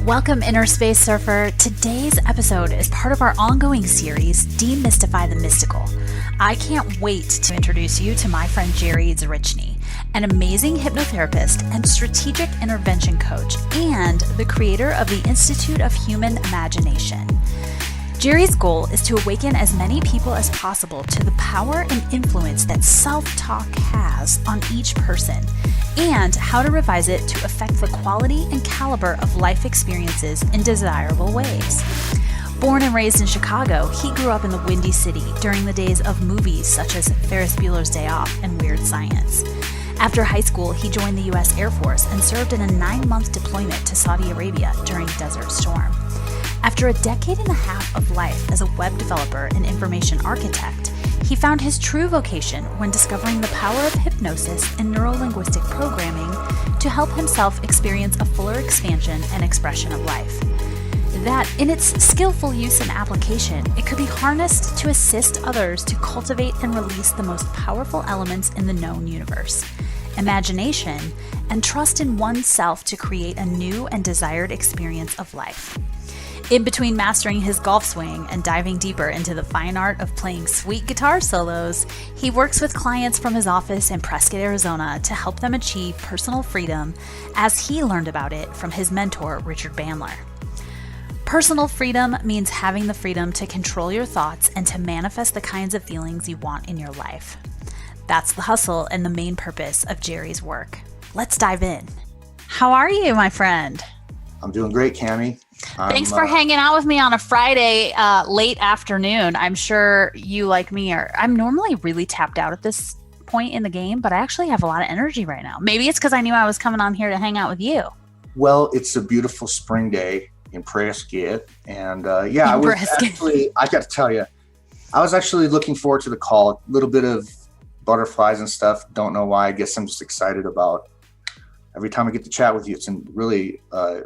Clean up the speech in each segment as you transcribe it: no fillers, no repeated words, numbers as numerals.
Welcome, Innerspace Surfer. Today's episode is part of our ongoing series, Demystify the Mystical. I can't wait to introduce you to my friend Jerry Zaryczny, an amazing hypnotherapist and strategic intervention coach, and the creator of the Institute of Human Imagination. Jerry's goal is to awaken as many people as possible to the power and influence that self-talk has on each person, and how to revise it to affect the quality and caliber of life experiences in desirable ways. Born and raised in Chicago, he grew up in the Windy City during the days of movies such as Ferris Bueller's Day Off and Weird Science. After high school, he joined the U.S. Air Force and served in a 9-month deployment to Saudi Arabia during Desert Storm. After a decade and a half of life as a web developer and information architect, he found his true vocation when discovering the power of hypnosis and neuro-linguistic programming to help himself experience a fuller expansion and expression of life. That, in its skillful use and application, it could be harnessed to assist others to cultivate and release the most powerful elements in the known universe: imagination and trust in oneself to create a new and desired experience of life. In between mastering his golf swing and diving deeper into the fine art of playing sweet guitar solos, he works with clients from his office in Prescott, Arizona to help them achieve personal freedom as he learned about it from his mentor, Richard Bandler. Personal freedom means having the freedom to control your thoughts and to manifest the kinds of feelings you want in your life. That's the hustle and the main purpose of Jerry's work. Let's dive in. How are you, my friend? I'm doing great, Kammie. Thanks for hanging out with me on a Friday late afternoon. I'm sure you, like me, I'm normally really tapped out at this point in the game, but I actually have a lot of energy right now. Maybe it's because I knew I was coming on here to hang out with you. Well, it's a beautiful spring day in Prescott, and I got to tell you, I was actually looking forward to the call. A little bit of butterflies and stuff. Don't know why. I guess I'm just excited about every time I get to chat with you. It's a really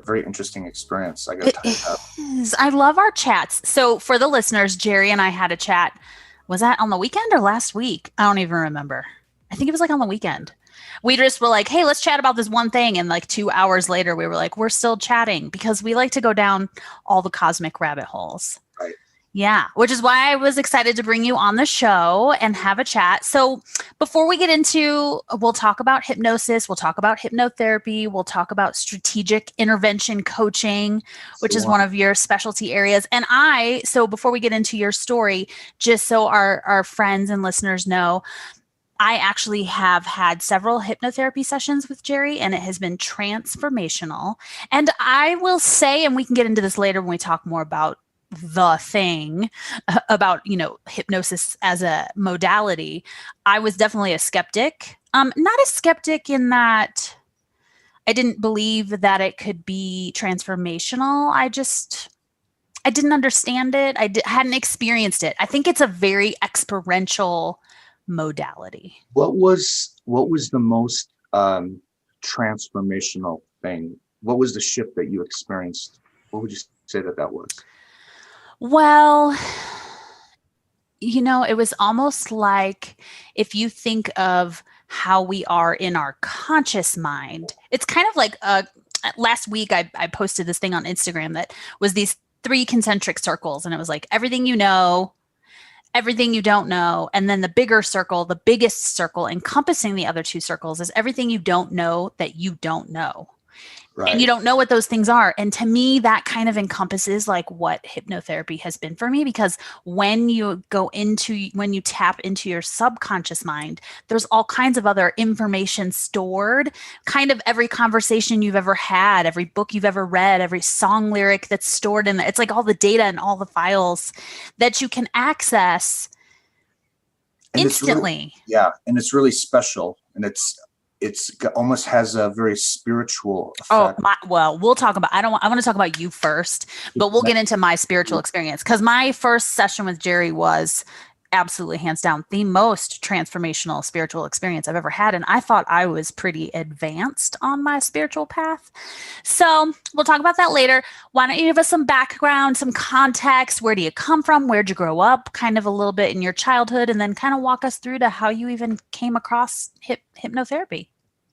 very interesting experience. I got to tell you. I love our chats. So for the listeners, Jerry and I had a chat. Was that on the weekend or last week? I don't even remember. I think it was like on the weekend. We just were like, hey, let's chat about this one thing. And like 2 hours later, we were like, we're still chatting because we like to go down all the cosmic rabbit holes. Right. Yeah, which is why I was excited to bring you on the show and have a chat. So before we get into, we'll talk about hypnosis, we'll talk about hypnotherapy, we'll talk about strategic intervention coaching, which is one of your specialty areas. And so before we get into your story, just so our friends and listeners know, I actually have had several hypnotherapy sessions with Jerry, and it has been transformational. And I will say, and we can get into this later when we talk more about the thing about, hypnosis as a modality, I was definitely a skeptic. Not a skeptic in that I didn't believe that it could be transformational. I didn't understand it. I hadn't experienced it. I think it's a very experiential modality. What was the most transformational thing? What was the shift that you experienced? What would you say that was? Well, it was almost like if you think of how we are in our conscious mind, it's kind of like last week I posted this thing on Instagram that was these 3 concentric circles. And it was like everything you know, everything you don't know. And then the bigger circle, the biggest circle encompassing the other 2 circles is everything you don't know that you don't know. Right. And you don't know what those things are. And to me, that kind of encompasses like what hypnotherapy has been for me, because when you tap into your subconscious mind, there's all kinds of other information stored, kind of every conversation you've ever had, every book you've ever read, every song lyric that's stored in there. It's like all the data and all the files that you can access instantly. And it's really special. And it almost has a very spiritual effect. We'll talk about, I want to talk about you first, but we'll get into my spiritual experience, because my first session with Jerry was absolutely hands down the most transformational spiritual experience I've ever had. And I thought I was pretty advanced on my spiritual path. So we'll talk about that later. Why don't you give us some background, some context? Where do you come from? Where'd you grow up? Kind of a little bit in your childhood, and then kind of walk us through to how you even came across hypnotherapy.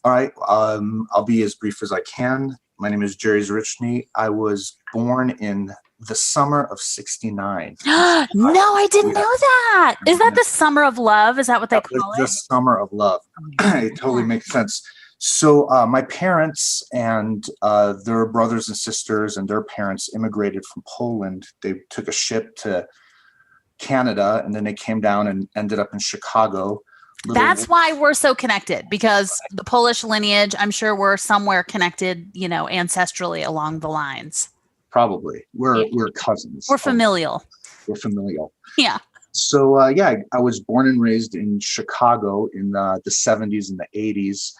All right. I'll be as brief as I can. My name is Jerry Zaryczny. I was born in the summer of '69. No, I didn't know that. Is that the summer of love? Is that what they call it? The summer of love. It totally makes sense. So my parents and their brothers and sisters and their parents immigrated from Poland. They took a ship to Canada, and then they came down and ended up in Chicago. That's why we're so connected, because the Polish lineage, I'm sure we're somewhere connected, ancestrally along the lines. Probably. We're cousins. We're familial. We're familial. Yeah. So, I was born and raised in Chicago in the 70s and the 80s.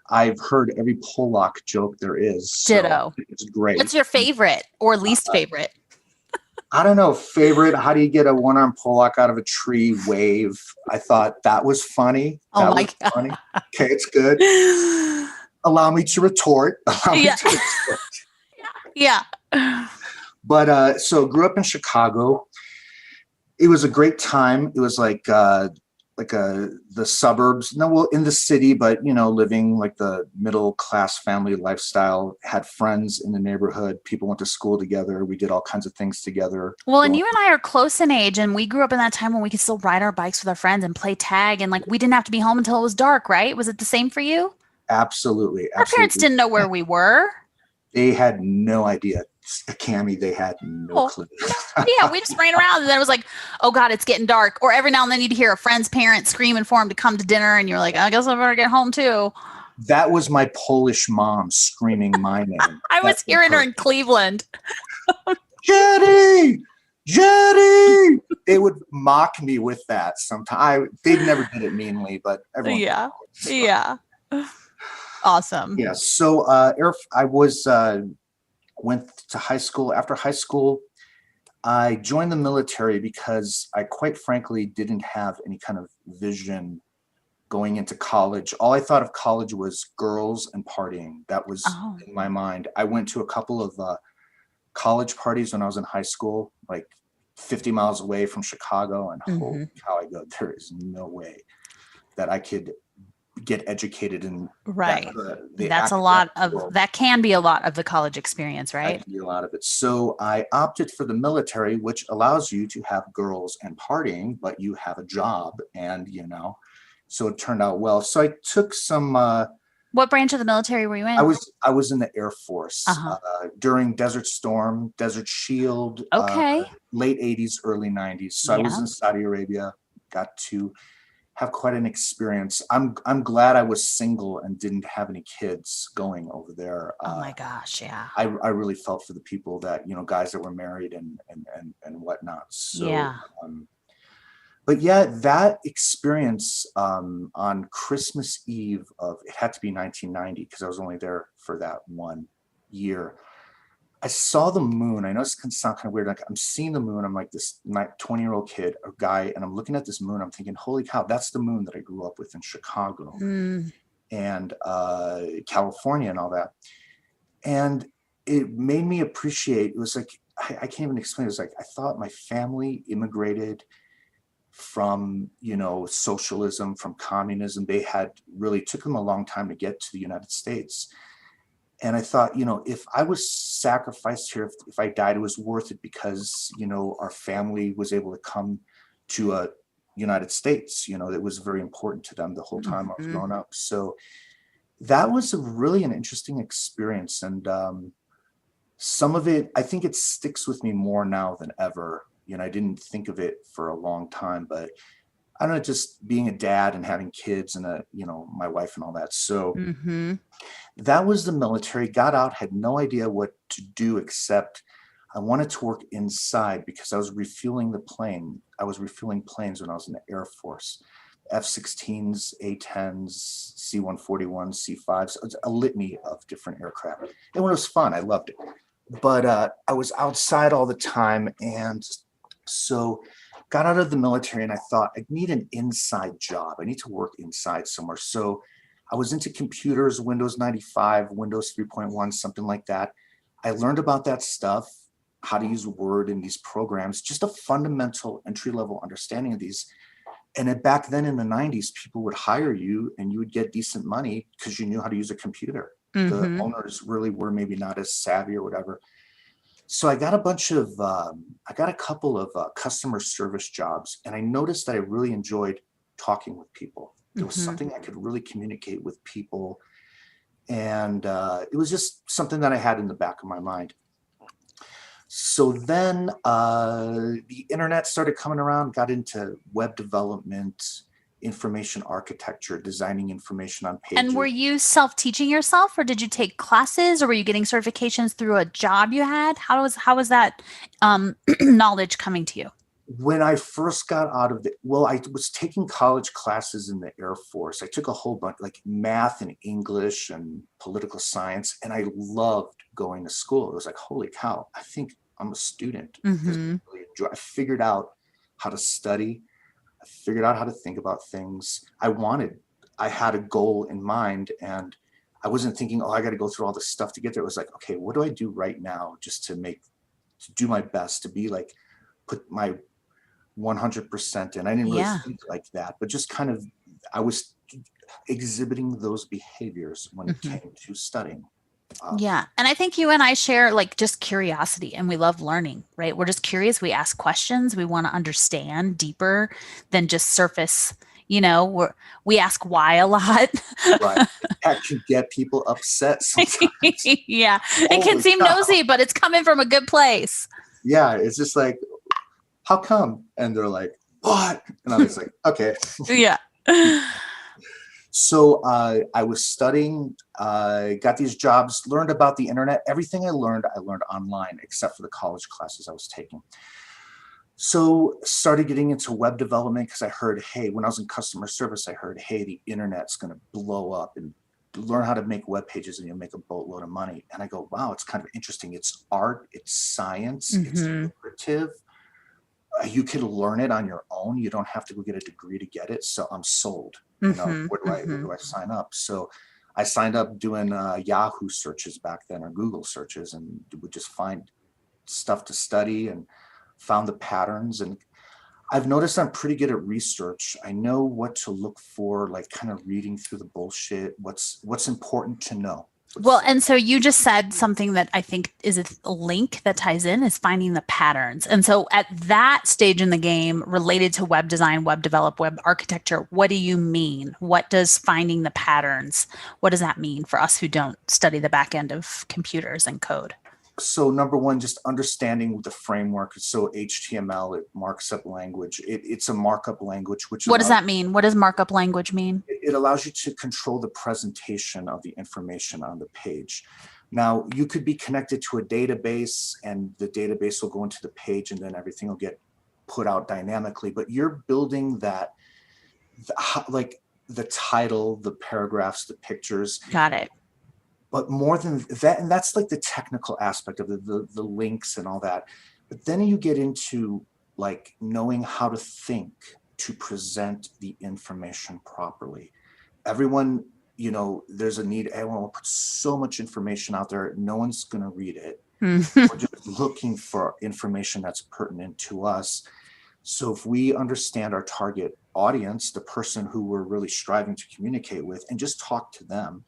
I've heard every Polak joke there is. So ditto. It's great. What's your favorite or least favorite? I don't know. Favorite? How do you get a one-armed Polak out of a tree wave? I thought that was funny. Oh my God. Funny. Okay, it's good. Allow me to retort. Yeah. But so grew up in Chicago. It was a great time. It was like the suburbs. No, well, in the city, but living like the middle class family lifestyle. Had friends in the neighborhood. People went to school together. We did all kinds of things together. Well, and you and I are close in age, and we grew up in that time when we could still ride our bikes with our friends and play tag, and like we didn't have to be home until it was dark, right? Was it the same for you? Absolutely. Our parents didn't know where we were. They had no idea. Kammie, they had no clue. Yeah, we just ran around, and then it was like, oh God, it's getting dark. Or every now and then you'd hear a friend's parent screaming for him to come to dinner, and you're like, I guess I better get home too. That was my Polish mom screaming my name. I was hearing her in Cleveland. Jetty! Jetty! They would mock me with that sometimes. They never did it meanly, but everyone. Yeah. Yeah. Awesome. Yeah. So I was went to high school. After high school, I joined the military because I quite frankly didn't have any kind of vision going into college. All I thought of college was girls and partying. That was in my mind. I went to a couple of college parties when I was in high school, like 50 miles away from Chicago, and holy cow, I go, there is no way that I could get educated in that's a lot of world. That can be a lot of the college experience, right? That can be a lot of it. So I opted for the military, which allows you to have girls and partying, but you have a job, and so it turned out well. So I took some what branch of the military were you in? I was in the Air Force during Desert Storm, Desert Shield, late 80s, early 90s. So I was in Saudi Arabia, got to have quite an experience. I'm glad I was single and didn't have any kids going over there. Oh my gosh, yeah. I really felt for the people that, guys that were married and whatnot. So, but yeah, that experience on Christmas Eve it had to be 1990 because I was only there for that 1 year. I saw the moon. I know it's going to sound kind of weird. Like I'm seeing the moon. I'm like this 20-year-old kid, a guy, and I'm looking at this moon. I'm thinking, holy cow, that's the moon that I grew up with in Chicago and California and all that. And it made me appreciate, it was like, I can't even explain. It was like, I thought my family immigrated from, socialism, from communism. They took them a long time to get to the United States. And I thought, if I was sacrificed here, if I died, it was worth it because, our family was able to come to United States. It was very important to them the whole time I was growing up. So that was really an interesting experience. And some of it, I think it sticks with me more now than ever. I didn't think of it for a long time, but I don't know, just being a dad and having kids and my wife and all that. So that was the military. Got out, had no idea what to do except I wanted to work inside because I was refueling the plane. I was refueling planes when I was in the Air Force. F-16s, A-10s, C-141, C-5s, a litany of different aircraft. And when it was fun, I loved it. But I was outside all the time, and so got out of the military and I thought I need an inside job. I need to work inside somewhere. So I was into computers, Windows 95, Windows 3.1, something like that. I learned about that stuff, how to use Word in these programs, just a fundamental entry-level understanding of these. And back then in the 90s, people would hire you and you would get decent money because you knew how to use a computer. the owners really were maybe not as savvy or whatever. So I got a couple of customer service jobs, and I noticed that I really enjoyed talking with people. There was something I could really communicate with people. And it was just something that I had in the back of my mind. So then the internet started coming around, got into web development, information architecture, designing information on pages. And were you self-teaching yourself, or did you take classes, or were you getting certifications through a job you had? How was that knowledge coming to you? When I first got out of I was taking college classes in the Air Force. I took a whole bunch, like math and English and political science, and I loved going to school. It was like, holy cow, I think I'm a student. I figured out how to study. I figured out how to think about things. I had a goal in mind, and I wasn't thinking, oh, I got to go through all this stuff to get there. It was like, okay, what do I do right now just to do my best, to be like, put my 100% in. I didn't really think like that, but just kind of, I was exhibiting those behaviors when it came to studying. And I think you and I share like just curiosity, and we love learning, right? We're just curious. We ask questions. We want to understand deeper than just surface. We ask why a lot. Right. That can get people upset sometimes. It can seem nosy, but it's coming from a good place. Yeah, it's just like, how come? And they're like, what? And I was like, okay. Yeah. So I was studying, got these jobs, learned about the internet. Everything I learned online, except for the college classes I was taking. So started getting into web development because I heard, hey, when I was in customer service, I heard, hey, the internet's going to blow up, and learn how to make web pages and you'll make a boatload of money. And I go, wow, it's kind of interesting. It's art, it's science, it's lucrative. You can learn it on your own. You don't have to go get a degree to get it. So I'm sold. Where do I sign up? So I signed up doing Yahoo searches back then, or Google searches, and would just find stuff to study and found the patterns. And I've noticed I'm pretty good at research. I know what to look for, like kind of reading through the bullshit, what's important to know. Well, and so you just said something that I think is a link that ties in, is finding the patterns. And so at that stage in the game, related to web design, web develop, web architecture, what do you mean? What does finding the patterns, what does that mean for us who don't study the back end of computers and code? So number one, just understanding the framework. So HTML, it marks up language. It's a markup language. What does that mean? What does markup language mean? It allows you to control the presentation of the information on the page. Now, you could be connected to a database, and the database will go into the page, and then everything will get put out dynamically. But you're building that, like the title, the paragraphs, the pictures. Got it. But more than that, and that's like the technical aspect of the links and all that. But then you get into like knowing how to think to present the information properly. Everyone, there's a need. Everyone will put so much information out there. No one's going to read it. We're just looking for information that's pertinent to us. So if we understand our target audience, the person who we're really striving to communicate with, and just talk to them,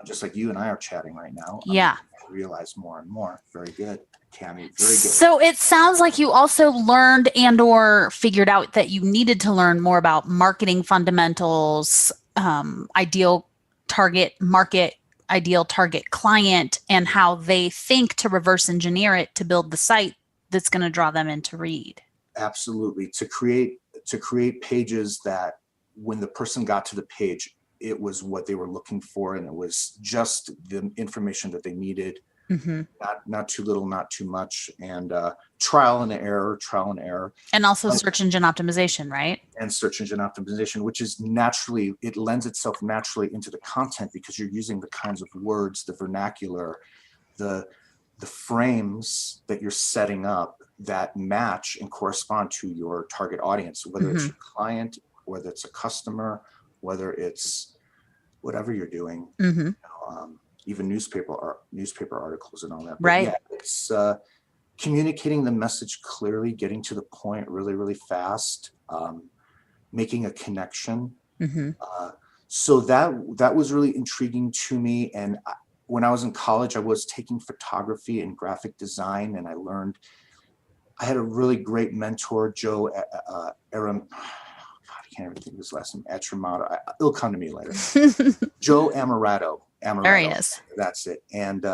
just like you and I are chatting right now. Yeah. I realize more and more. Very good, Kammie. Very good. So it sounds like you also learned and or figured out that you needed to learn more about marketing fundamentals, ideal target market, ideal target client, and how they think to reverse engineer it to build the site that's going to draw them in to read. Absolutely. To create pages that when the person got to the page, it was what they were looking for, and it was just the information that they needed. Not too little, not too much, and trial and error. And also search engine optimization, right? And search engine optimization, which is naturally, it lends itself naturally into the content because you're using the kinds of words, the vernacular, the frames that you're setting up that match and correspond to your target audience, whether it's your client, whether it's a customer, whether it's whatever you're doing, even newspaper articles and all that. But right. Yeah, it's communicating the message clearly, getting to the point really, really fast, making a connection. So that was really intriguing to me. And when I was in college, I was taking photography and graphic design, and I had a really great mentor, Joe Aram. I can't even think of his last name. Atramato. It'll come to me later. Joe Amarato. There he is. That's it. And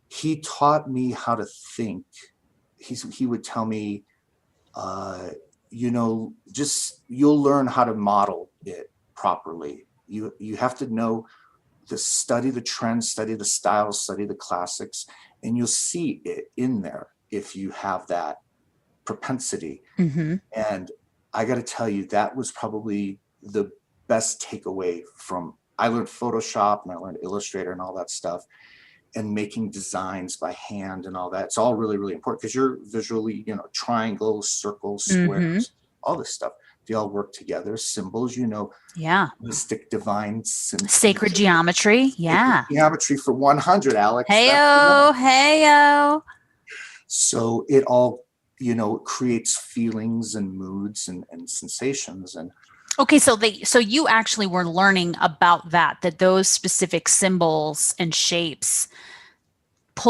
he taught me how to think. He would tell me, just you'll learn how to model it properly. You have to know study the trends, study the styles, study the classics, and you'll see it in there if you have that propensity. Mm-hmm. And I got to tell you, that was probably the best takeaway I learned Photoshop and I learned Illustrator and all that stuff, and making designs by hand and all that. It's all really, really important because you're visually, triangles, circles, squares, all this stuff. They all work together. Symbols, mystic, divine, sacred geometry. Yeah. Sacred geometry for 100, Alex. Heyo. So it all, creates feelings and moods and sensations. And okay, so you actually were learning about that those specific symbols and shapes can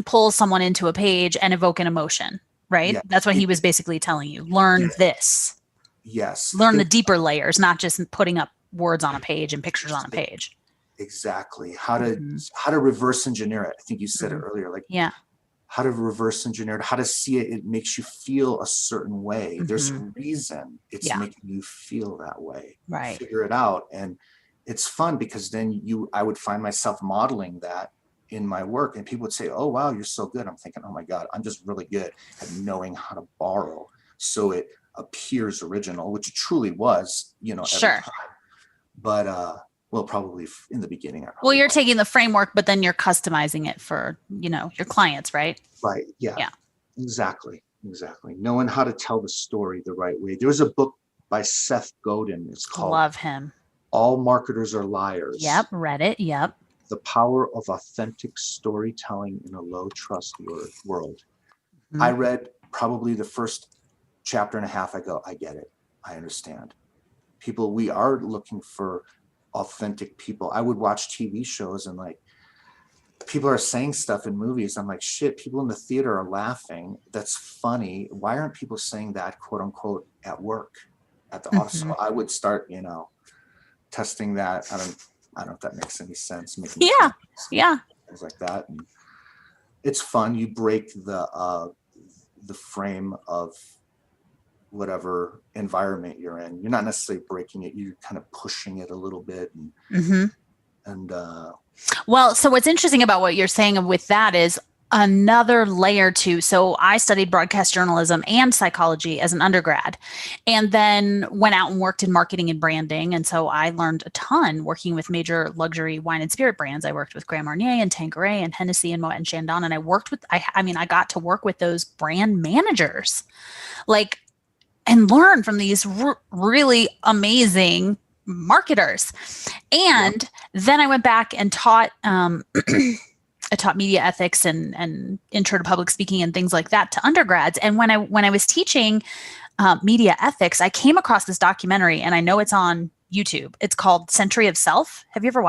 pull someone into a page and evoke an emotion, right? Yeah. That's what he was basically telling you. Learn this. Yes. Learn the deeper layers, not just putting up words on a page and pictures on a page. Exactly. How to reverse engineer it. I think you said it earlier. How to reverse engineer it, how to see it. It makes you feel a certain way. Mm-hmm. There's a reason it's making you feel that way. Right. Figure it out. And it's fun because then I would find myself modeling that in my work, and people would say, "Oh, wow, you're so good." I'm thinking, "Oh my God, I'm just really good at knowing how to borrow." So it appears original, which it truly was, sure. Every time. But, well, probably in the beginning. Well, you're taking the framework, but then you're customizing it for, your clients, right? Right. Yeah. Yeah. Exactly. Knowing how to tell the story the right way. There was a book by Seth Godin. It's called Love him. All Marketers Are Liars. Yep. Read it. Yep. The Power of Authentic Storytelling in a Low Trust World. Mm-hmm. I read probably the first chapter and a half. I go, I get it. I understand. We are looking for authentic people. I would watch TV shows and people are saying stuff in movies. I'm like, shit, people in the theater are laughing. That's funny. Why aren't people saying that, quote unquote, at work, at the office? So I would start, testing that. I don't know if that makes any sense. Yeah. Things like that. And it's fun. You break the frame of whatever environment you're in. You're not necessarily breaking it. You're kind of pushing it a little bit. Well, so what's interesting about what you're saying with that is another layer to, so I studied broadcast journalism and psychology as an undergrad, and then went out and worked in marketing and branding. And so I learned a ton working with major luxury wine and spirit brands. I worked with Grand Marnier and Tanqueray and Hennessy and Moet and Chandon. And I got to work with those brand managers, and learn from these really amazing marketers. And then I went back and taught, I taught media ethics and intro to public speaking and things like that to undergrads. And when I was teaching media ethics, I came across this documentary, and I know it's on YouTube. It's called Century of Self. Have you ever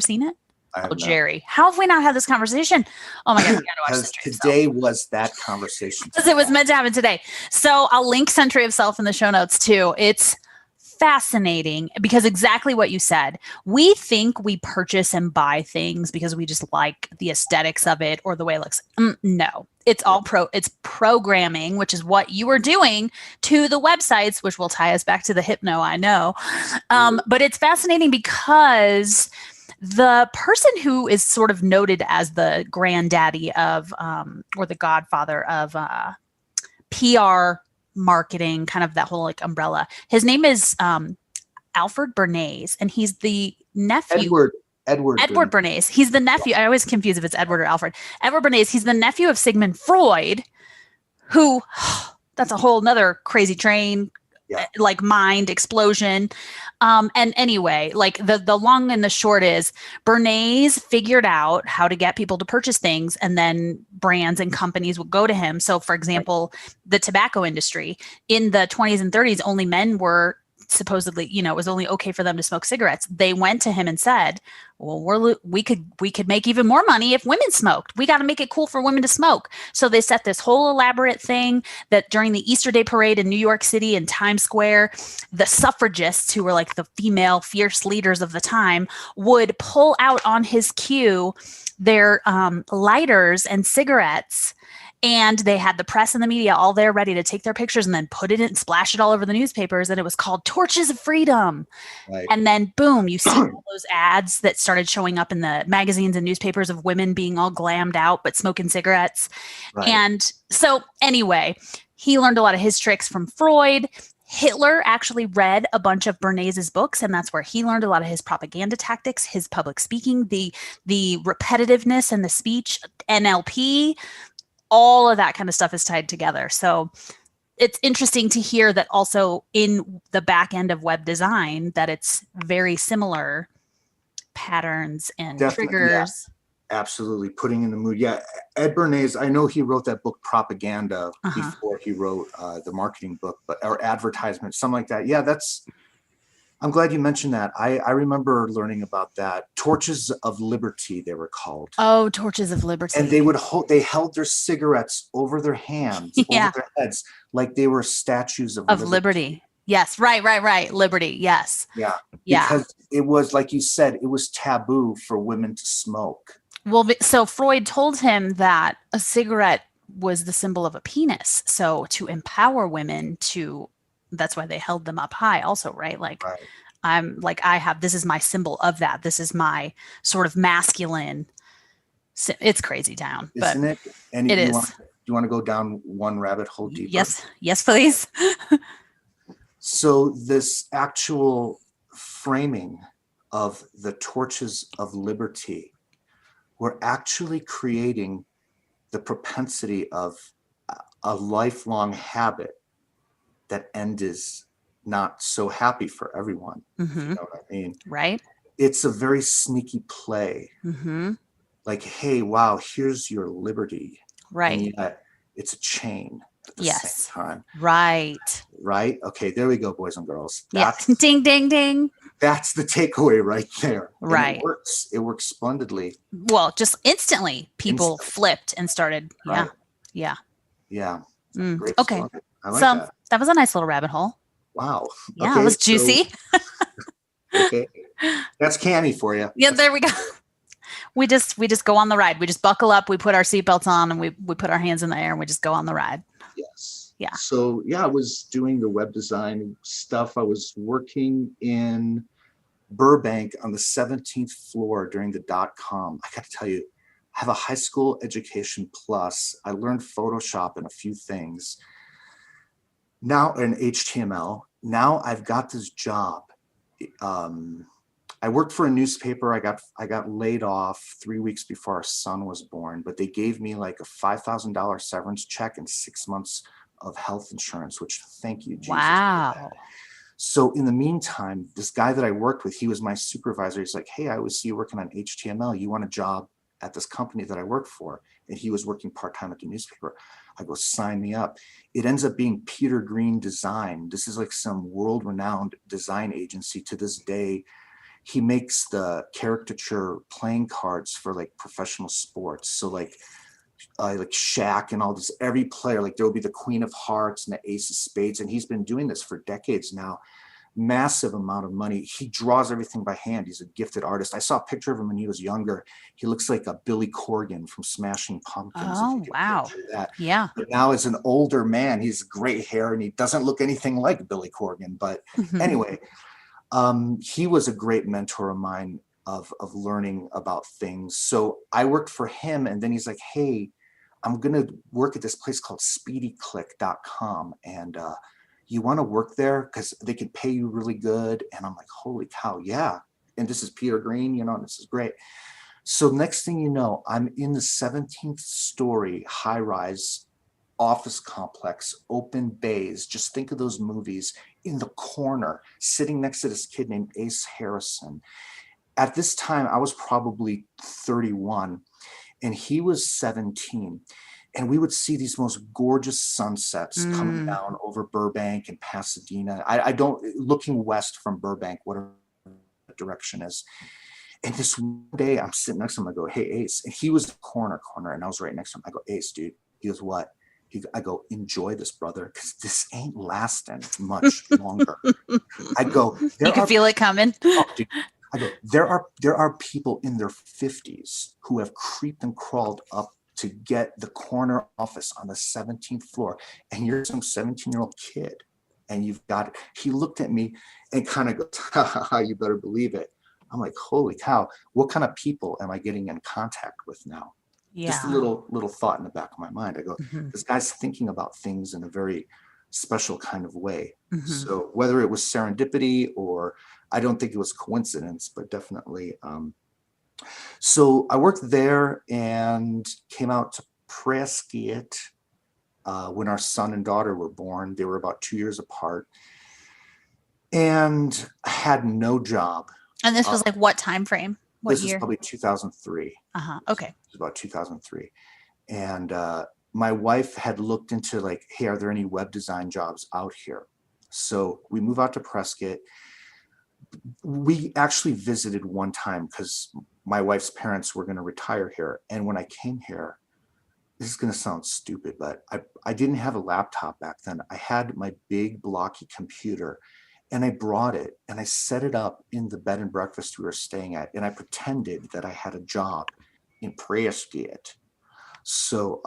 seen it? Oh, Jerry, how have we not had this conversation? Oh my God, we got to watch Century of Self. Today was that conversation. Because it was meant to happen today. So I'll link Century of Self in the show notes too. It's fascinating because exactly what you said. We think we purchase and buy things because we just like the aesthetics of it or the way it looks. No, it's all it's programming, which is what you are doing to the websites, which will tie us back to the hypno, I know. But it's fascinating because the person who is sort of noted as the granddaddy of, or the godfather of PR marketing, kind of that whole umbrella, his name is Alfred Bernays, and he's the nephew. Edward Bernays. He's the nephew. I always confuse if it's Edward or Alfred. Edward Bernays. He's the nephew of Sigmund Freud, who, that's a whole nother crazy train. Yeah. Mind explosion. And anyway, the long and the short is Bernays figured out how to get people to purchase things, and then brands and companies would go to him. So for example, the tobacco industry in the 20s and 30s, only men were supposedly, it was only okay for them to smoke cigarettes. They went to him and said, well, we could make even more money if women smoked. We got to make it cool for women to smoke. So they set this whole elaborate thing that during the Easter Day parade in New York City in Times Square, the suffragists, who were like the female fierce leaders of the time, would pull out on his cue their lighters and cigarettes. And they had the press and the media all there ready to take their pictures and then put it in, splash it all over the newspapers. And it was called Torches of Freedom. Right. And then boom, you see all those ads that started showing up in the magazines and newspapers of women being all glammed out, but smoking cigarettes. Right. And so anyway, he learned a lot of his tricks from Freud. Hitler actually read a bunch of Bernays' books, and that's where he learned a lot of his propaganda tactics, his public speaking, the repetitiveness in the speech, NLP. All of that kind of stuff is tied together. So it's interesting to hear that also in the back end of web design, that it's very similar patterns and triggers. Yeah, absolutely. Putting in the mood. Yeah. Ed Bernays, I know he wrote that book Propaganda before he wrote the marketing book, or advertisement, something like that. Yeah, I'm glad you mentioned that. I remember learning about that. Torches of Liberty, they were called. Oh, Torches of Liberty. And they held their cigarettes over their hands, over their heads, like they were statues of liberty. Yes, right. Liberty, yes. Yeah. Because it was, like you said, it was taboo for women to smoke. Well, so Freud told him that a cigarette was the symbol of a penis. So to empower women that's why they held them up high also, right? Like, right. I'm like, this is my symbol of that. This is my sort of masculine. It's crazy town. Isn't it? And it is. Do you want to go down one rabbit hole deeper? Yes, please. So this actual framing of the Torches of Liberty, we're actually creating the propensity of a lifelong habit. That end is not so happy for everyone. Mm-hmm. You know what I mean? Right. It's a very sneaky play. Mm-hmm. Like, hey, wow, here's your liberty. Right. And yet it's a chain at the same time. Right. Right. Okay, there we go, boys and girls. Ding, ding, ding. That's the takeaway right there. Right. And it works splendidly. Well, just instantly people flipped and started. Right. Yeah. Great okay. story. I like that was a nice little rabbit hole. Wow. Yeah, it was juicy. Okay. That's Kammie for you. Yeah, there we go. We just go on the ride. We just buckle up, we put our seatbelts on, and we put our hands in the air and we just go on the ride. Yes. Yeah. So I was doing the web design stuff. I was working in Burbank on the 17th floor during the .com. I got to tell you, I have a high school education plus. I learned Photoshop and a few things. Now in HTML, now I've got this job. I worked for a newspaper. I got laid off 3 weeks before our son was born, but they gave me like a $5,000 severance check and 6 months of health insurance, which thank you, Jesus. Wow. So in the meantime, this guy that I worked with, he was my supervisor. He's like, hey, I always see you working on HTML. You want a job at this company that I work for? And he was working part-time at the newspaper. I go, sign me up. It ends up being Peter Green Design. This is like some world-renowned design agency to this day. He makes the caricature playing cards for like professional sports. So like Shaq and all this, every player, like there will be the Queen of Hearts and the Ace of Spades. And he's been doing this for decades now. Massive amount of money. He draws everything by hand. He's a gifted artist. I saw a picture of him when he was younger. He looks like a Billy Corgan from Smashing Pumpkins. Oh, wow. That. Yeah. But now as an older man, he's gray hair and he doesn't look anything like Billy Corgan. But anyway, he was a great mentor of mine of learning about things. So I worked for him, and then he's like, hey, I'm going to work at this place called speedyclick.com. And you want to work there because they can pay you really good. And I'm like, holy cow, yeah. And this is Peter Green, and this is great. So next thing you know, I'm in the 17th story high-rise office complex, open bays. Just think of those movies, in the corner, sitting next to this kid named Ace Harrison. At this time, I was probably 31 and he was 17. And we would see these most gorgeous sunsets coming down over Burbank and Pasadena. I don't, looking west from Burbank, whatever the direction is. And this one day I'm sitting next to him. I go, hey, Ace. And he was corner, and I was right next to him. I go, Ace, dude. He goes, what? I go, enjoy this, brother, because this ain't lasting much longer. I go, you can feel it coming. Oh, dude. I go, there are people in their 50s who have creeped and crawled up to get the corner office on the 17th floor, and you're some 17-year-old kid, and you've got it. He looked at me and kind of goes, ha, you better believe it. I'm like, holy cow, what kind of people am I getting in contact with now? Yeah. Just a little thought in the back of my mind. I go, this guy's thinking about things in a very special kind of way. So whether it was serendipity or I don't think it was coincidence, but definitely. So I worked there and came out to Prescott when our son and daughter were born. They were about 2 years apart, and I had no job. And this was like what time frame? What this year? Was probably 2003. Okay. It was about 2003. And my wife had looked into like, hey, are there any web design jobs out here? So we moved out to Prescott. We actually visited one time because my wife's parents were going to retire here. And when I came here, this is going to sound stupid, but I didn't have a laptop back then. I had my big blocky computer, and I brought it and I set it up in the bed and breakfast we were staying at. And I pretended that I had a job in Prescott. So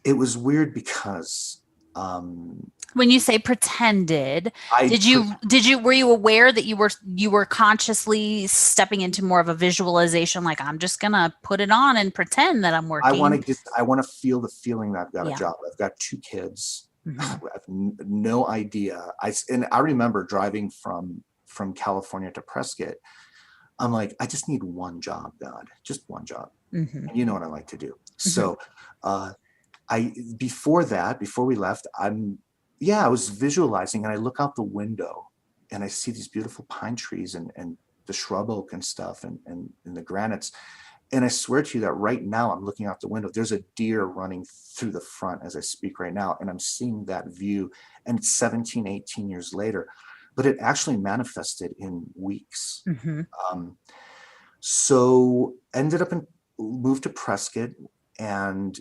it was weird because when you say pretended, were you aware that you were consciously stepping into more of a visualization, like I'm just gonna put it on and pretend that I'm working? I want to feel the feeling that I've got a job. I've got 2 kids. I have no idea. I remember driving from California to Prescott. I'm like, I just need one job, God, just one job. And you know what I like to do. So before we left, I was visualizing, and I look out the window and I see these beautiful pine trees and the shrub oak and stuff and the granites. And I swear to you that right now I'm looking out the window. There's a deer running through the front as I speak right now. And I'm seeing that view, and it's 17, 18 years later, but it actually manifested in weeks. So ended up moved to Prescott and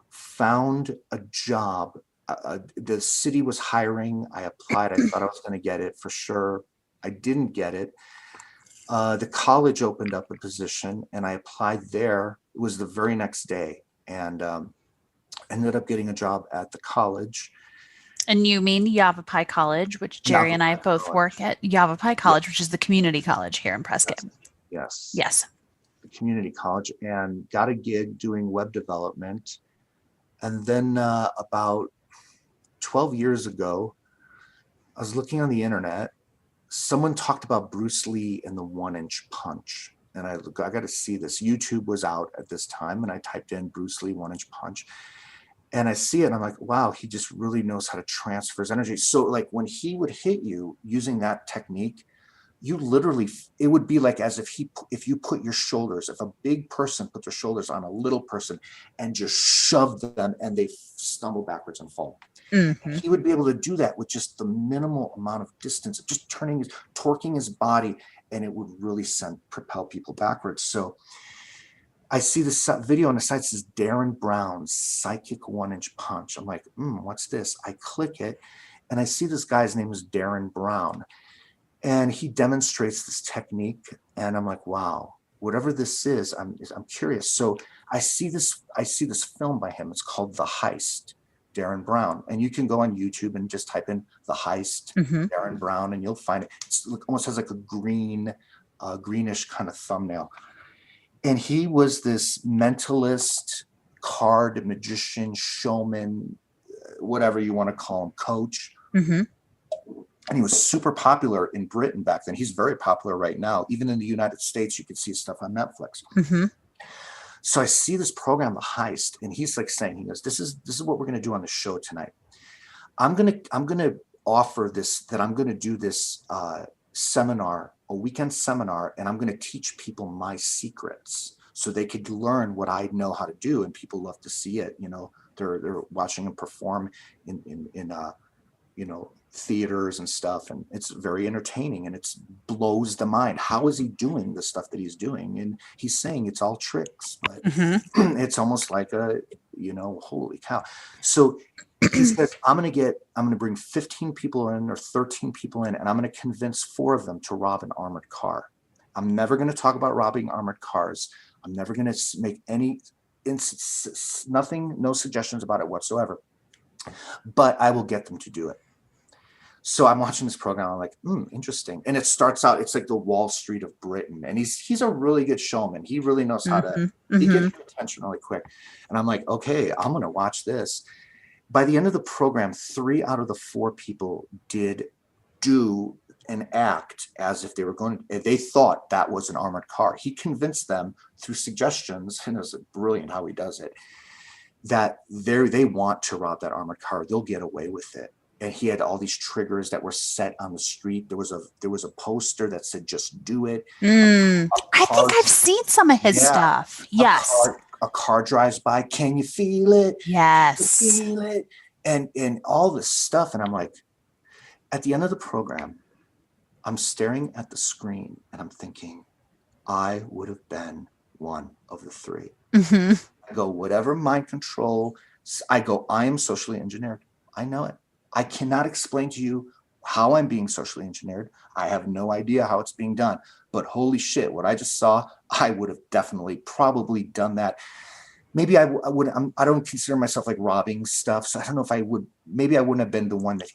found a job. The city was hiring. I applied. I thought I was going to get it for sure. I didn't get it. The college opened up a position, and I applied there. It was the very next day, and ended up getting a job at the college. And you mean Yavapai College, which Jerry and I both work at. Yavapai College, which is the community college here in Prescott. Yes. The community college, and got a gig doing web development. And then about 12 years ago, I was looking on the internet. Someone talked about Bruce Lee and the 1-inch punch. And I got to see this. YouTube was out at this time, and I typed in Bruce Lee 1-inch punch. And I see it, and I'm like, wow, he just really knows how to transfer his energy. So like when he would hit you using that technique, you literally, it would be like as if you put your shoulders, if a big person put their shoulders on a little person and just shoved them, and they stumble backwards and fall. He would be able to do that with just the minimal amount of distance, just torquing his body, and it would really propel people backwards. So I see this video on the site, says Darren Brown's Psychic 1-inch punch. I'm like, what's this? I click it, and I see this guy's name is Darren Brown, and he demonstrates this technique, and I'm like, wow, whatever this is, I'm curious. So I see this film by him. It's called The Heist, Darren Brown, and you can go on YouTube and just type in The Heist, Darren Brown, and you'll find it. It's almost has like a greenish kind of thumbnail. And he was this mentalist, card magician, showman, whatever you want to call him, coach. And he was super popular in Britain back then. He's very popular right now. Even in the United States, you can see stuff on Netflix. So I see this program, The Heist, and he's like saying, he goes, this is what we're going to do on the show tonight. I'm going to offer this, that I'm going to do this seminar, a weekend seminar, and I'm going to teach people my secrets so they could learn what I know how to do. And people love to see it. You know, they're watching him perform in you know, theaters and stuff, and it's very entertaining, and it blows the mind. How is he doing the stuff that he's doing? And he's saying it's all tricks, but it's almost like a, you know, holy cow. So he says, I'm going to bring 15 people in or 13 people in, and I'm going to convince 4 of them to rob an armored car. I'm never going to talk about robbing armored cars. I'm never going to make nothing, no suggestions about it whatsoever, but I will get them to do it. So I'm watching this program. I'm like, interesting. And it starts out, it's like the Wall Street of Britain. And he's a really good showman. He really knows how to, he gets your attention really quick. And I'm like, okay, I'm going to watch this. By the end of the program, 3 out of the 4 people did do and act as if they thought that was an armored car. He convinced them through suggestions, and it's brilliant how he does it, that they want to rob that armored car. They'll get away with it. And he had all these triggers that were set on the street. There was a poster that said, just do it. I think I've seen some of his stuff. Yes. A car drives by. Can you feel it? Yes. Can you feel it? And all this stuff. And I'm like, at the end of the program, I'm staring at the screen and I'm thinking, I would have been one of the 3. I go, whatever mind control. I go, I am socially engineered. I know it. I cannot explain to you how I'm being socially engineered. I have no idea how it's being done, but holy shit, what I just saw, I would have definitely probably done that. Maybe I would. I don't consider myself like robbing stuff, so I don't know if I would. Maybe I wouldn't have been the one that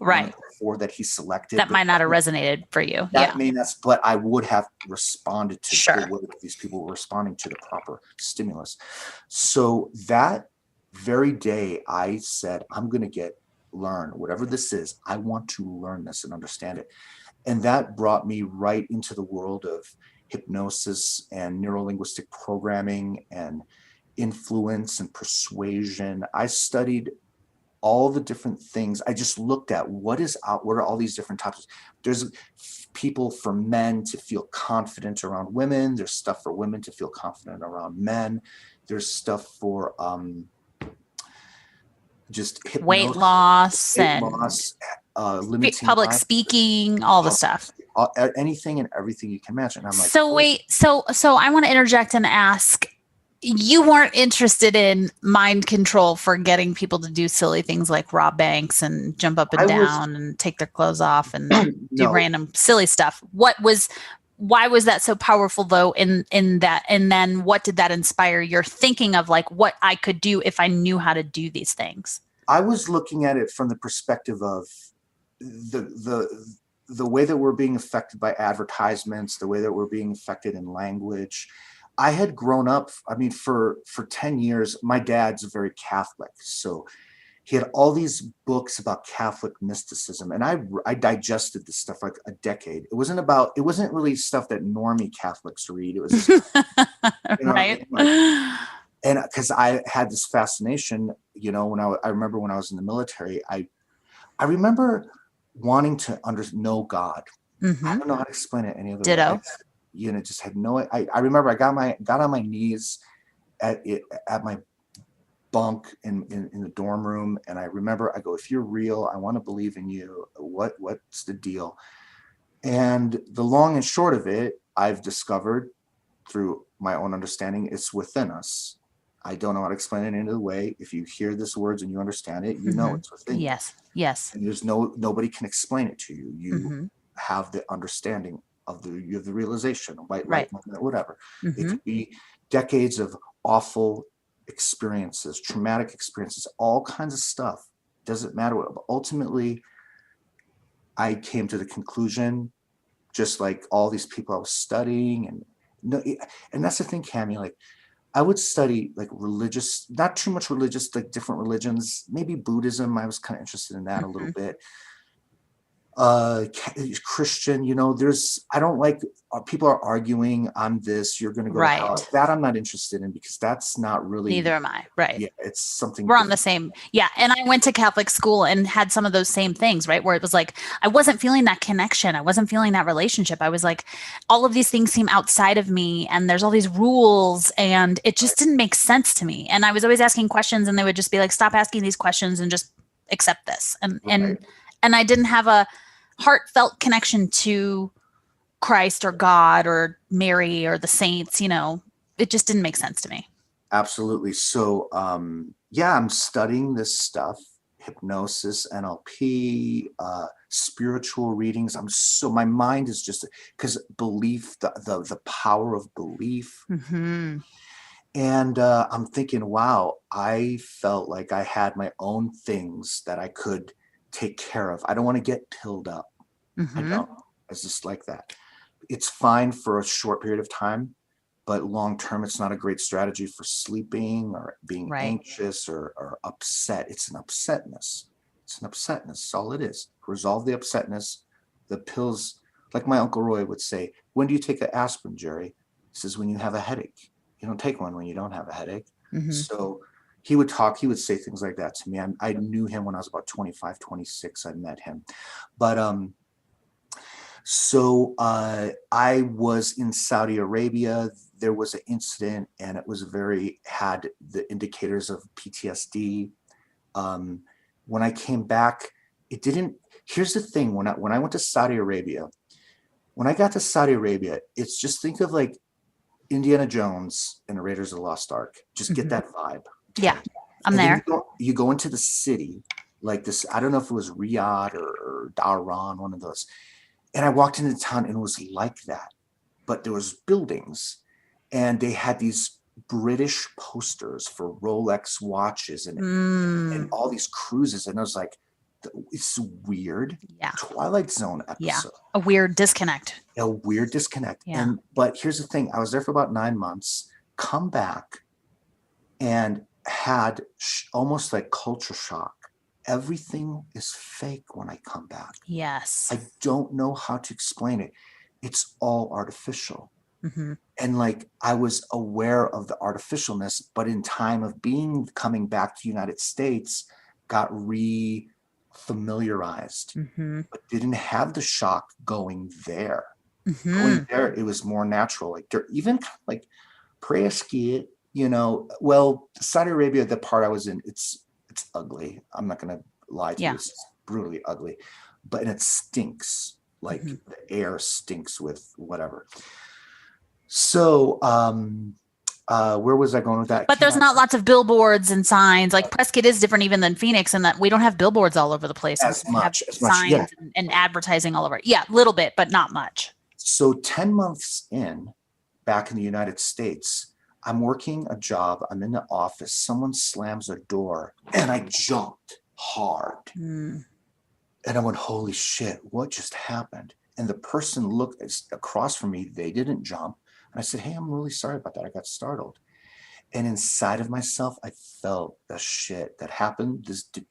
that he selected. That might not have resonated for you. That may not, but I would have responded to the way that these people were responding to the proper stimulus. So that very day, I said, I'm going to learn whatever this is. I want to learn this and understand it. And that brought me right into the world of hypnosis and neuro-linguistic programming and influence and persuasion. I studied all the different things. I just looked at what are all these different topics. There's people for men to feel confident around women. There's stuff for women to feel confident around men. There's stuff for just hypnosis, weight loss, limiting public speaking, all the stuff, anything and everything you can imagine. I'm like, so I want to interject and ask, you weren't interested in mind control for getting people to do silly things like rob banks and jump up and down and take their clothes off and do random silly stuff. Why was that so powerful though in that? And then what did that inspire your thinking of, like, what I could do if I knew how to do these things? I was looking at it from the perspective of the way that we're being affected by advertisements, the way that we're being affected in language. I had grown up, I mean, for 10 years, my dad's very Catholic. So he had all these books about Catholic mysticism, and I digested this stuff like a decade. It wasn't really stuff that normie Catholics read. It was just, right. And because I had this fascination, you know, I remember when I was in the military, I remember wanting to know God. I don't know how to explain it any other way. You know, just had I remember I got on my knees at my bunk in the dorm room, and I remember I go, if you're real, I want to believe in you. What's the deal? And the long and short of it, I've discovered through my own understanding, it's within us. I don't know how to explain it any other way. If you hear these words and you understand it, you know it's within you. Yes. And there's nobody can explain it to you. You have the understanding of you have the realization, right, whatever. It could be decades of awful experiences, traumatic experiences, all kinds of stuff. Doesn't matter what. But ultimately, I came to the conclusion, just like all these people I was studying, and that's the thing, Kammie. Like, I would study like religious, not too much religious, like different religions, maybe Buddhism. I was kind of interested in that a little bit. Christian, I don't like people are arguing, I'm this, you're going to go to hell. That I'm not interested in, because that's not really. Neither am I. Right. Yeah, it's something. We're on the same. Yeah. And I went to Catholic school and had some of those same things, right? Where it was like, I wasn't feeling that connection. I wasn't feeling that relationship. I was like, all of these things seem outside of me, and there's all these rules, and it just didn't make sense to me. And I was always asking questions, and they would just be like, stop asking these questions and just accept this. And I didn't have a heartfelt connection to Christ or God or Mary or the saints. It just didn't make sense to me. Absolutely. So, I'm studying this stuff, hypnosis, NLP, spiritual readings. My mind is just, because belief, the power of belief. Mm-hmm. And I'm thinking, wow, I felt like I had my own things that I could take care of. I don't want to get pilled up. Mm-hmm. I don't. It's just like that. It's fine for a short period of time, but long term, it's not a great strategy for sleeping or being anxious or upset. It's an upsetness. That's all it is. Resolve the upsetness. The pills, like my Uncle Roy would say, when do you take an aspirin, Jerry? He says, when you have a headache. You don't take one when you don't have a headache. Mm-hmm. So he would say things like that to me. I knew him when I was about 25, 26. I met him. But so I was in Saudi Arabia. There was an incident, and it was had the indicators of PTSD. When I came back, it didn't. Here's the thing: when I went to Saudi Arabia, when I got to Saudi Arabia, it's just, think of like Indiana Jones and the Raiders of the Lost Ark. Just get that vibe. Yeah, I'm there. You go into the city like this. I don't know if it was Riyadh or Dhahran, one of those. And I walked into town, and it was like that. But there was buildings, and they had these British posters for Rolex watches and all these cruises. And I was like, it's weird. Yeah. Twilight Zone episode. Yeah. A weird disconnect. Yeah. But here's the thing. I was there for about 9 months, come back, and had almost like culture shock. Everything is fake when I come back. Yes. I don't know how to explain it. It's all artificial. Mm-hmm. And like, I was aware of the artificialness, but in time of coming back to the United States, got familiarized, but didn't have the shock going there. Mm-hmm. Going there, it was more natural. Like, they're even kind of like Prayaski, well, Saudi Arabia, the part I was in, it's ugly. I'm not going to lie to you. It's brutally ugly, and it stinks. Like the air stinks with whatever. So, where was I going with that? But there's not lots of billboards and signs. Like Prescott is different even than Phoenix, in that we don't have billboards all over the place. As much, signs and advertising all over. Yeah, a little bit, but not much. So 10 months in, back in the United States, I'm working a job. I'm in the office. Someone slams a door, and I jumped hard. And I went, holy shit, what just happened? And the person looked across from me. They didn't jump. And I said, hey, I'm really sorry about that. I got startled. And inside of myself, I felt the shit that happened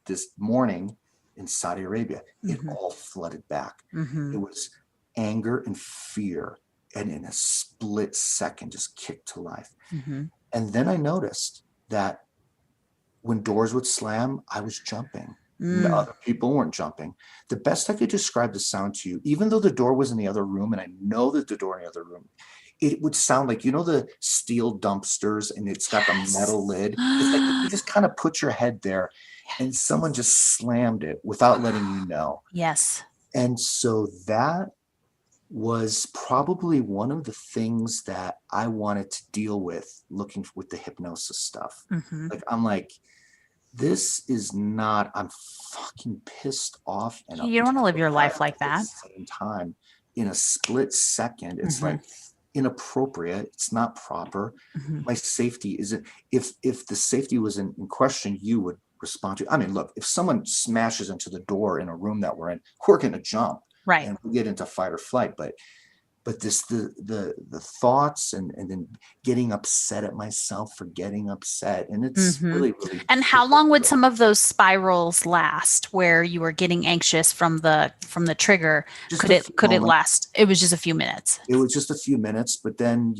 this morning in Saudi Arabia. It all flooded back. It was anger and fear. And in a split second, just kicked to life. And then I noticed that when doors would slam, I was jumping. The other people weren't jumping. The best I could describe the sound to you, even though the door was in the other room, and I know that the door in the other room, it would sound like, the steel dumpsters, and it's got the metal lid. It's like you just kind of put your head there, and someone just slammed it without letting you know. Yes. And so that was probably one of the things that I wanted to deal with looking with the hypnosis stuff. Like, I'm like, this is not, I'm fucking pissed off. And you don't want to live your life like that. At the same time, in a split second, it's like inappropriate. It's not proper. My safety isn't, if the safety was in question, you would respond to, I mean, look, if someone smashes into the door in a room that we're in, we're going to jump. Right. And we get into fight or flight. But But the thoughts and then getting upset at myself for getting upset. And it's really, really. And how long would some of those spirals last where you were getting anxious from the trigger? Could it last? It was just a few minutes. It was just a few minutes, but then,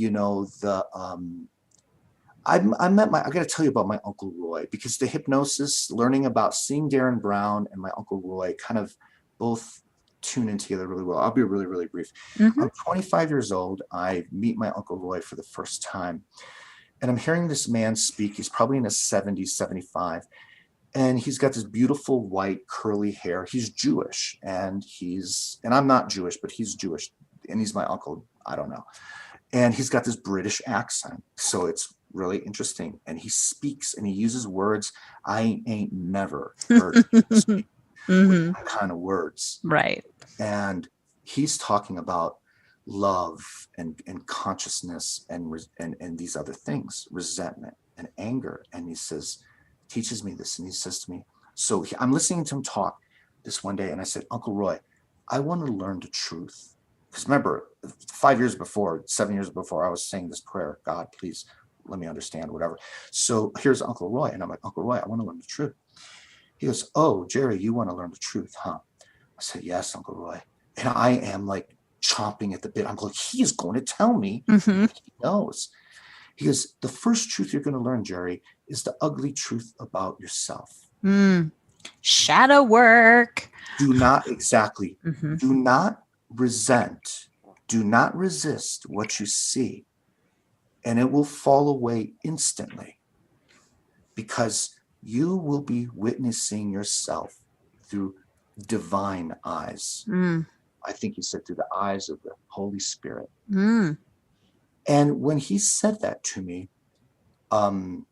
I got to tell you about my Uncle Roy, because the hypnosis, learning about seeing Darren Brown and my Uncle Roy kind of both tune in together really well. I'll be really, really brief. I'm 25 years old. I meet my Uncle Roy for the first time, and I'm hearing this man speak. He's probably in his 70s, 75. And he's got this beautiful white curly hair. He's Jewish, and I'm not Jewish, but he's Jewish, and he's my uncle. I don't know. And he's got this British accent. So it's really interesting. And he speaks and he uses words I ain't never heard speak with that kind of words. Right. And he's talking about love and consciousness and these other things, resentment and anger. And he teaches me this. And he says to me, I'm listening to him talk this one day. And I said, Uncle Roy, I want to learn the truth. Because remember, 7 years before, I was saying this prayer, God, please let me understand, whatever. So here's Uncle Roy. And I'm like, Uncle Roy, I want to learn the truth. He goes, oh, Jerry, you want to learn the truth, huh? I said, yes, Uncle Roy. And I am like chomping at the bit. I'm like, he is going to tell me. He knows. He goes, the first truth you're going to learn, Jerry, is the ugly truth about yourself. Shadow work. Do not do not resent, do not resist what you see, and it will fall away instantly, because you will be witnessing yourself through divine eyes. I think he said through the eyes of the Holy Spirit. And when he said that to me, time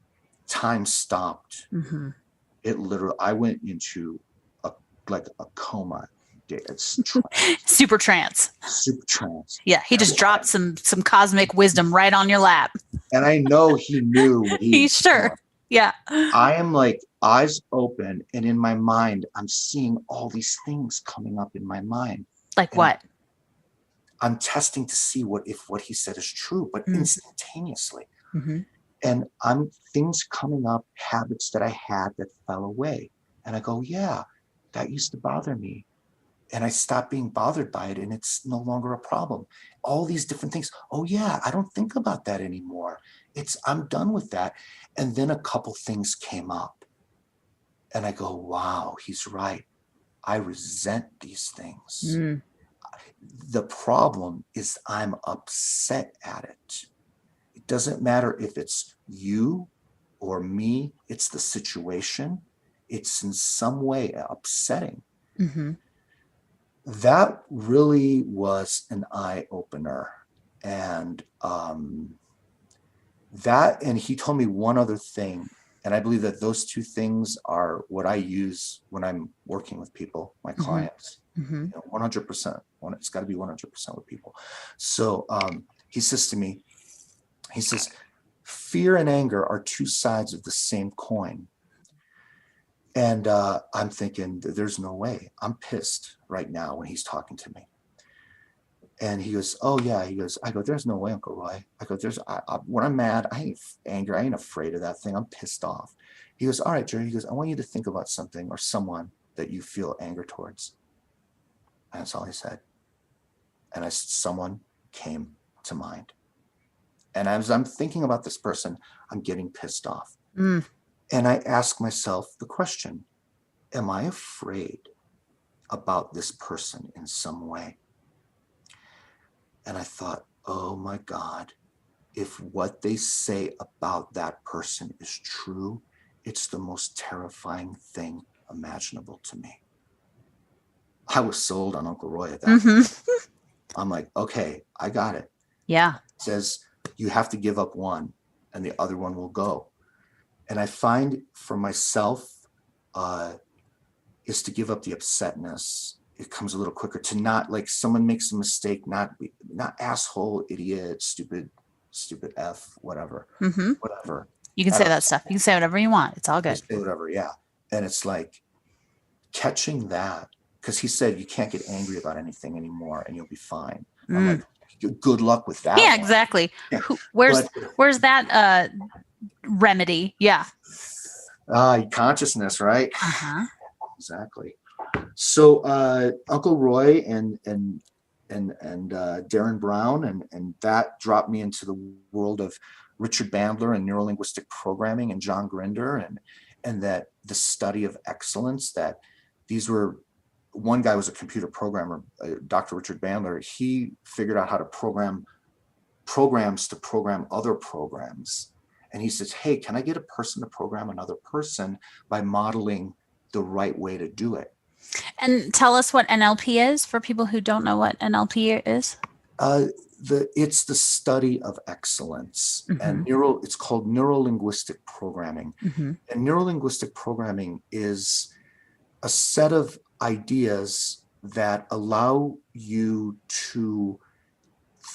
stopped. It literally, I went into a coma. It's super trance. Yeah, he just dropped some cosmic wisdom right on your lap. And I know he knew. He's sure. Yeah. I am like eyes open, and in my mind, I'm seeing all these things coming up in my mind. Like what? I'm testing to see if what he said is true, but instantaneously. And things coming up, habits that I had that fell away. And I go, yeah, that used to bother me. And I stopped being bothered by it, and it's no longer a problem. All these different things. Oh yeah, I don't think about that anymore. I'm done with that. And then a couple things came up, and I go, wow, he's right. I resent these things. The problem is I'm upset at it. It doesn't matter if it's you or me. It's the situation. It's in some way upsetting. That really was an eye-opener. And and he told me one other thing, and I believe that those two things are what I use when I'm working with people, my clients. 100%. It's got to be 100% with people. So he says to me, fear and anger are two sides of the same coin. And I'm thinking, there's no way. I'm pissed right now when he's talking to me. And he goes, oh yeah. I go, there's no way, Uncle Roy. I go, when I'm mad, I ain't angry. I ain't afraid of that thing. I'm pissed off. He goes, all right, Jerry. He goes, I want you to think about something or someone that you feel anger towards. And that's all he said. And someone came to mind. And as I'm thinking about this person, I'm getting pissed off. And I ask myself the question, am I afraid about this person in some way? And I thought, oh my God, if what they say about that person is true, it's the most terrifying thing imaginable to me. I was sold on Uncle Roy at that point. I'm like, okay, I got it. Yeah. It says you have to give up one and the other one will go. And I find for myself is to give up the upsetness. It comes a little quicker to not, like, someone makes a mistake, not asshole, idiot, stupid F, whatever. Whatever. You can say that stuff. You can say whatever you want. It's all good. Say whatever, yeah. And it's like catching that, because he said you can't get angry about anything anymore and you'll be fine. I'm like, good luck with that. Yeah, exactly. Yeah. Where's that remedy? Yeah. Consciousness, right? Exactly. So Uncle Roy and Darren Brown and that dropped me into the world of Richard Bandler and neurolinguistic programming and John Grinder and that the study of excellence, that these were, one guy was a computer programmer, Dr. Richard Bandler. He figured out how to program programs to program other programs. And he says, hey, can I get a person to program another person by modeling the right way to do it? And tell us what NLP is for people who don't know what NLP is. It's the study of excellence, and it's called neurolinguistic programming. And neurolinguistic programming is a set of ideas that allow you to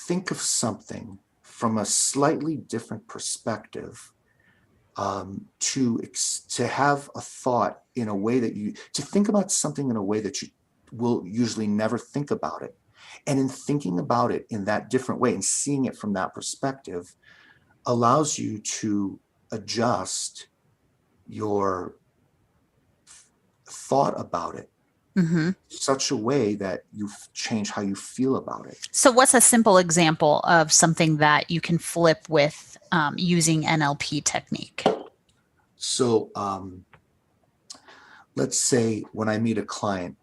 think of something from a slightly different perspective, to have a thought in a way that to think about something in a way that you will usually never think about it. And in thinking about it in that different way and seeing it from that perspective allows you to adjust your thought about it such a way that you change how you feel about it. So what's a simple example of something that you can flip with using NLP technique? So let's say when I meet a client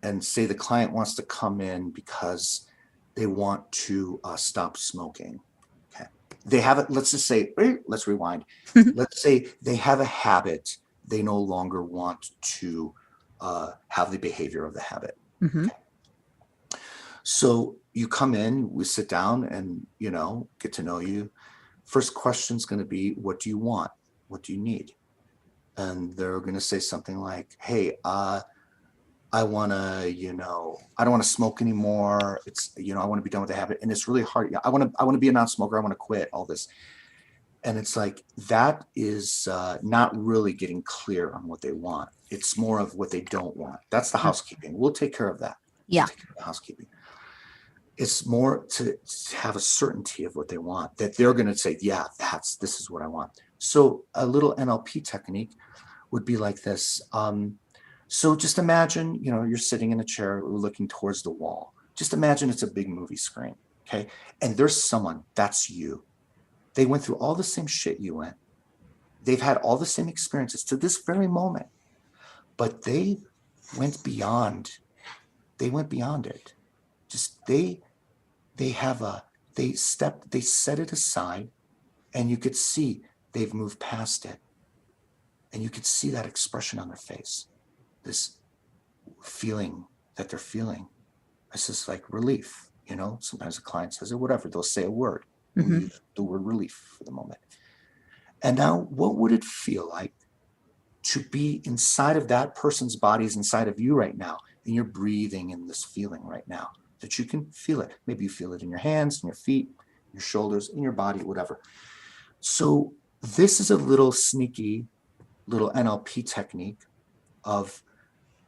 and say the client wants to come in because they want to stop smoking. Okay. They have it. Let's just say, let's rewind. Let's say they have a habit. They no longer want to have the behavior of the habit. Okay. So you come in, we sit down and, get to know you. First question is going to be, what do you want? What do you need? And they're going to say something like, hey, I want to, I don't want to smoke anymore. It's, I want to be done with the habit. And it's really hard. I want to be a non-smoker. I want to quit all this. And it's like, that is not really getting clear on what they want. It's more of what they don't want. That's the housekeeping. We'll take care of that. Yeah. We'll take care of the housekeeping. It's more to have a certainty of what they want, that they're going to say, yeah, this is what I want. So a little NLP technique would be like this. So just imagine, you're sitting in a chair looking towards the wall. Just imagine it's a big movie screen, okay? And there's someone, that's you. They went through all the same shit you went. They've had all the same experiences to this very moment, but they went beyond. They went beyond it. Just they set it aside, and you could see they've moved past it. And you could see that expression on their face, this feeling that they're feeling. It's just like relief, Sometimes a client says it, whatever, they'll say a word. We'll use the word relief for the moment. And now, what would it feel like to be inside of that person's body is inside of you right now, and you're breathing in this feeling right now, that you can feel it. Maybe you feel it in your hands, in your feet, your shoulders, in your body, whatever. So this is a little sneaky little NLP technique of,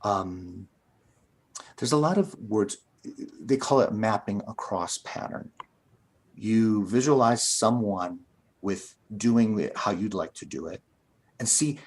there's a lot of words, they call it mapping across pattern. You visualize someone with doing it how you'd like to do it, and see,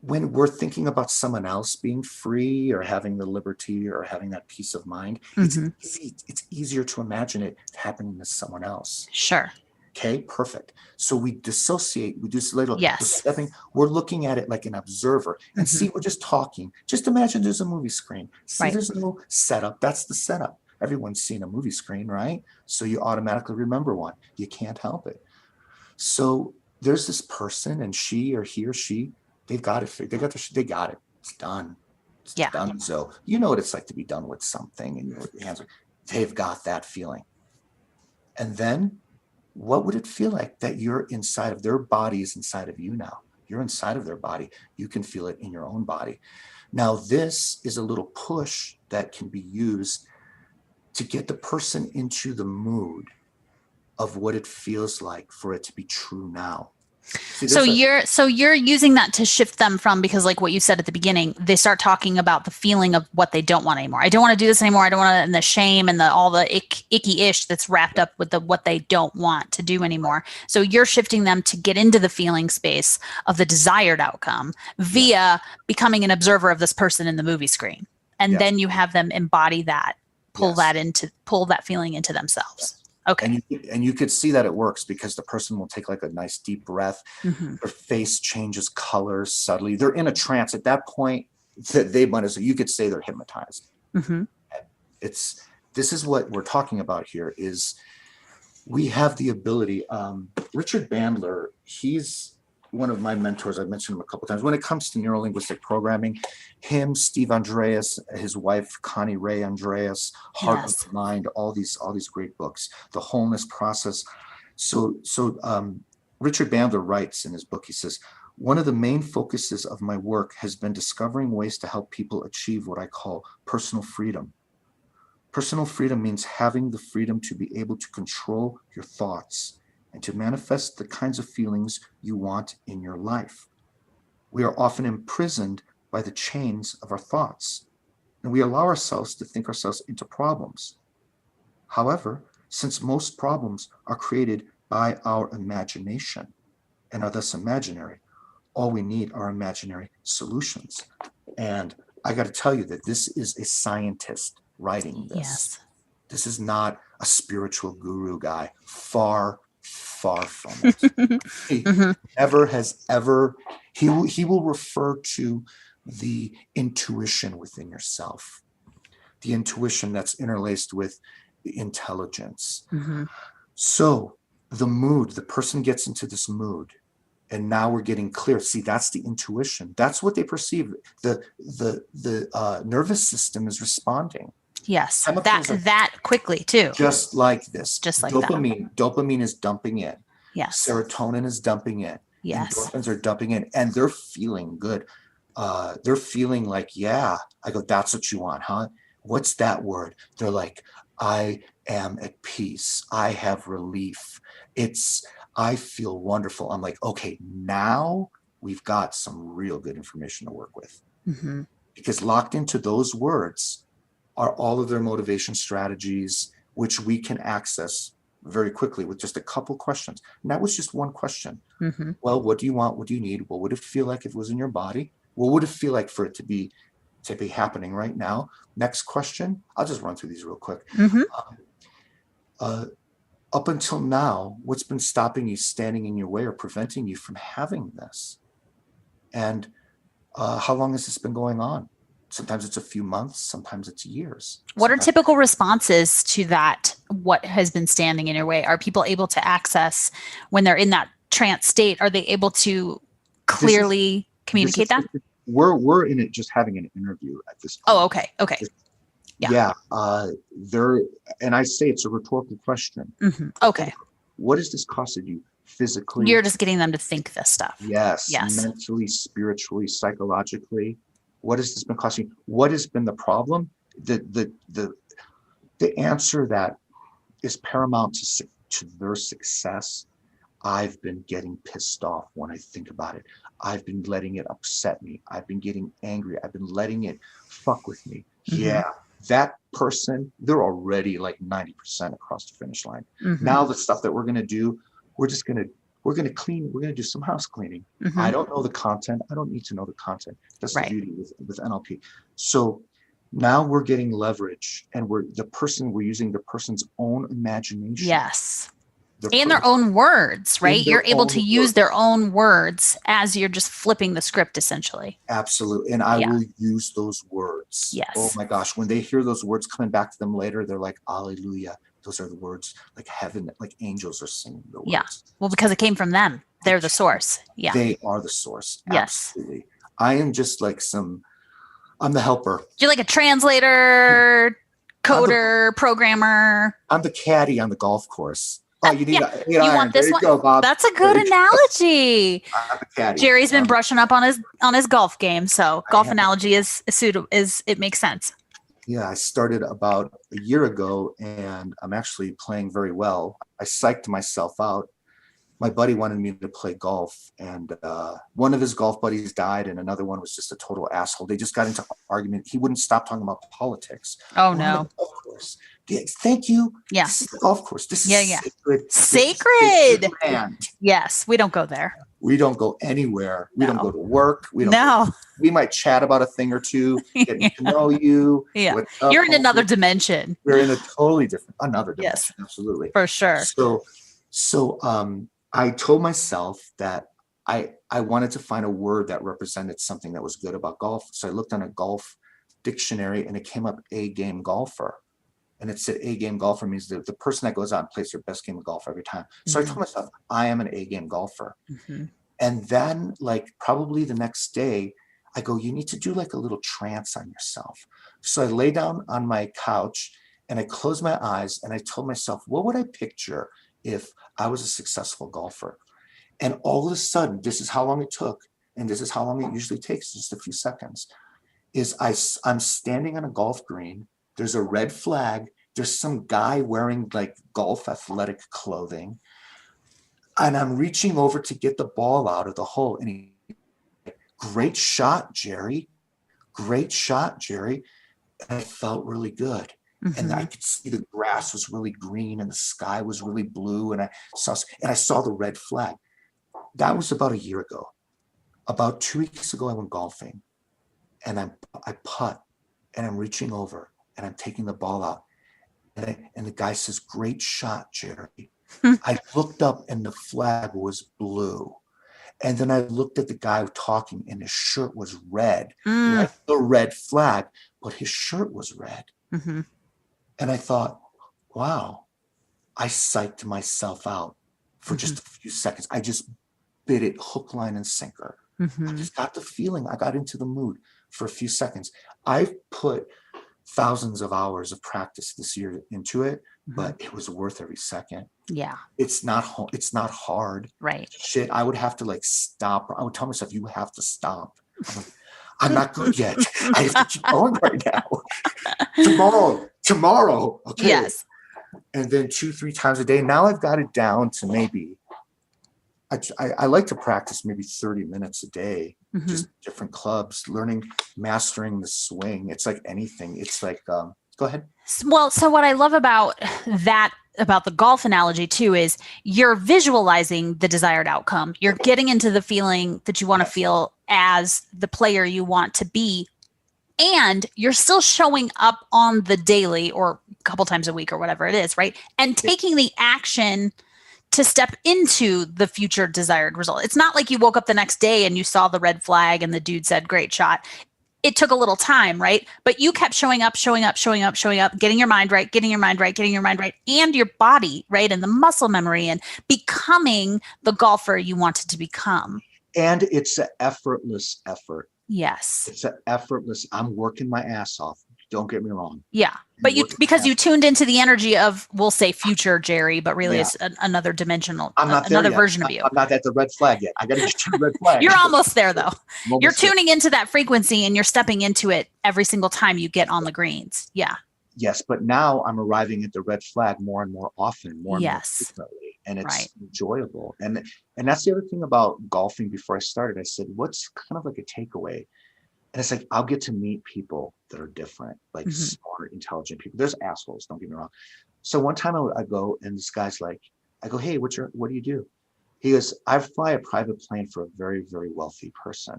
when we're thinking about someone else being free or having the liberty or having that peace of mind, it's easier to imagine it happening to someone else. Sure. Okay, perfect. So we dissociate, we do little stepping. We're looking at it like an observer and see, we're just talking. Just imagine there's a movie screen. See, there's no setup. That's the setup. Everyone's seen a movie screen, right? So you automatically remember one. You can't help it. So there's this person, and he or she, they've got it. They got it. It's done. It's done. So you know what it's like to be done with something, and your hands they've got that feeling. And then, what would it feel like that you're inside of their body is inside of you now? You're inside of their body. You can feel it in your own body. Now, this is a little push that can be used to get the person into the mood of what it feels like for it to be true now. So you're using that to shift them from, because like what you said at the beginning, they start talking about the feeling of what they don't want anymore. I don't want to do this anymore. I don't want to, and the shame and all the icky ish that's wrapped up with what they don't want to do anymore. So you're shifting them to get into the feeling space of the desired outcome via becoming an observer of this person in the movie screen. And then you have them embody that, pull that feeling into themselves. Okay. And you could see that it works because the person will take like a nice deep breath. Their face changes colors subtly. They're in a trance at that point that you could say they're hypnotized. This is what we're talking about here is we have the ability. Richard Bandler, he's one of my mentors. I've mentioned him a couple of times. When it comes to neuro-linguistic programming, him, Steve Andreas, his wife, Connie Ray Andreas, Heart of the Mind, all these great books, The Wholeness Process. So Richard Bandler writes in his book, he says, one of the main focuses of my work has been discovering ways to help people achieve what I call personal freedom. Personal freedom means having the freedom to be able to control your thoughts and to manifest the kinds of feelings you want in your life. We are often imprisoned by the chains of our thoughts, and we allow ourselves to think ourselves into problems. However, since most problems are created by our imagination and are thus imaginary, all we need are imaginary solutions. And I got to tell you that this is a scientist writing this. This is not a spiritual guru guy. Far from it. He he will refer to the intuition within yourself, the intuition that's interlaced with the intelligence. So the person gets into this mood, and now we're getting clear. See, that's the intuition. That's what they perceive. The nervous system is responding. Yes, that quickly too. Just like this. Just like dopamine. that. Dopamine is dumping in. Yes. Serotonin is dumping in. Yes. Endorphins are dumping in, and they're feeling good. They're feeling like, I go, that's what you want, huh? What's that word? They're like, I am at peace. I have relief. I feel wonderful. I'm like, okay, now we've got some real good information to work with. Because locked into those words are all of their motivation strategies, which we can access very quickly with just a couple questions. And that was just one question. Well, what do you want? What do you need? What would it feel like if it was in your body? What would it feel like for it to be happening right now? Next question. I'll just run through these real quick. Up until now, what's been stopping you, standing in your way, or preventing you from having this? And how long has this been going on? Sometimes it's a few months, sometimes it's years. What are typical responses to that? What has been standing in your way? Are people able to access when they're in that trance state? Are they able to clearly communicate that? We're in it just having an interview at this point. Oh, okay. Yeah. And I say it's a rhetorical question. Okay. What has this costed you physically? You're just getting them to think this stuff. Yes. Mentally, spiritually, psychologically. What has this been costing you? What has been the problem? The answer that is paramount to their success. I've been getting pissed off when I think about it. I've been letting it upset me. I've been getting angry. I've been letting it fuck with me. Yeah, that person, they're already like 90% across the finish line. Now the stuff that we're going to do, we're going to clean. We're going to do some house cleaning. I don't know the content. I don't need to know the content. That's the beauty with NLP. So now we're getting leverage, and we're using the person's own imagination. Yes. And their own words, right? You're able to use their own words as you're just flipping the script, essentially. Absolutely. And I will use those words. Yes. Oh my gosh. When they hear those words coming back to them later, they're like, hallelujah. Those are the words like heaven, like angels are singing the words. Yeah. Well, because it came from them. They're the source. Yeah. They are the source. Yes. Absolutely. I am just like I'm the helper. You're like a translator, coder, programmer. I'm the caddy on the golf course. Oh, you need you want this one? Go, Bob. That's a good analogy. I'm the caddy. Jerry's been brushing up on his golf game, so golf analogy is suitable. It makes sense. Yeah, I started about a year ago, and I'm actually playing very well. I psyched myself out, my buddy wanted me to play golf, and one of his golf buddies died, and another one was just a total asshole. They just got into argument. He wouldn't stop talking about politics. Oh, no. Golf course. Thank you. Yeah. This is the golf course. This is sacred. Sacred. Land. Yes. We don't go there. We don't go anywhere. We don't go to work. We don't. We might chat about a thing or two, getting to know you. Yeah. You're in another dimension. We're in a totally different, another dimension. Yes. Absolutely. For sure. So I told myself that I wanted to find a word that represented something that was good about golf. So I looked on a golf dictionary, and it came up A-game golfer. And it said A-game golfer means the person that goes out and plays their best game of golf every time. So I told myself, I am an A-game golfer. And then like probably the next day, I go, you need to do like a little trance on yourself. So I lay down on my couch and I closed my eyes and I told myself, what would I picture if I was a successful golfer? And all of a sudden, this is how long it took, and this is how long it usually takes, just a few seconds, is I'm standing on a golf green. There's a red flag. There's some guy wearing like golf athletic clothing. And I'm reaching over to get the ball out of the hole. And he, great shot, Jerry. Great shot, Jerry. And I felt really good. And I could see the grass was really green and the sky was really blue. And I saw the red flag. That was about a year ago. About 2 weeks ago, I went golfing, and I putt, and I'm reaching over, and I'm taking the ball out, and the guy says, great shot, Jerry. I looked up, and the flag was blue. And then I looked at the guy talking, and his shirt was red, like the red flag, but his shirt was red. And I thought, wow, I psyched myself out for just a few seconds. I just bit it hook, line, and sinker. I just got the feeling. I got into the mood for a few seconds. I've put thousands of hours of practice this year into it, but it was worth every second. Yeah. It's not hard. Right. Shit, I would have to like stop. I would tell myself, you have to stop. I'm not good yet. I have to keep going right now. Tomorrow. Okay. Yes. And then 2-3 times a day. Now I've got it down to maybe, I like to practice maybe 30 minutes a day, just different clubs, mastering the swing. It's like anything. It's like, go ahead. Well, so what I love about the golf analogy too, is you're visualizing the desired outcome. You're getting into the feeling that you want to feel as the player you want to be. And you're still showing up on the daily or a couple times a week or whatever it is, right? And taking the action to step into the future desired result. It's not like you woke up the next day and you saw the red flag and the dude said, great shot. It took a little time, right? But you kept showing up, getting your mind right, and your body, right? And the muscle memory and becoming the golfer you wanted to become. And it's an effortless effort. Yes. It's an effortless, I'm working my ass off. Don't get me wrong. Yeah. But because you tuned into the energy of, we'll say future Jerry, but really it's another dimensional, another version of you. I'm not at the red flag yet. I got to get to the red flag. You're almost there though. You're tuning into that frequency and you're stepping into it every single time you get on the greens. Yeah. Yes. But now I'm arriving at the red flag more and more often, more and more frequently. And it's enjoyable. And that's the other thing about golfing. Before I started, I said, what's kind of like a takeaway? And it's like, I'll get to meet people that are different, like smart, intelligent people. There's assholes, don't get me wrong. So one time I go and this guy's like, I go, hey, what do you do? He goes, I fly a private plane for a very, very wealthy person.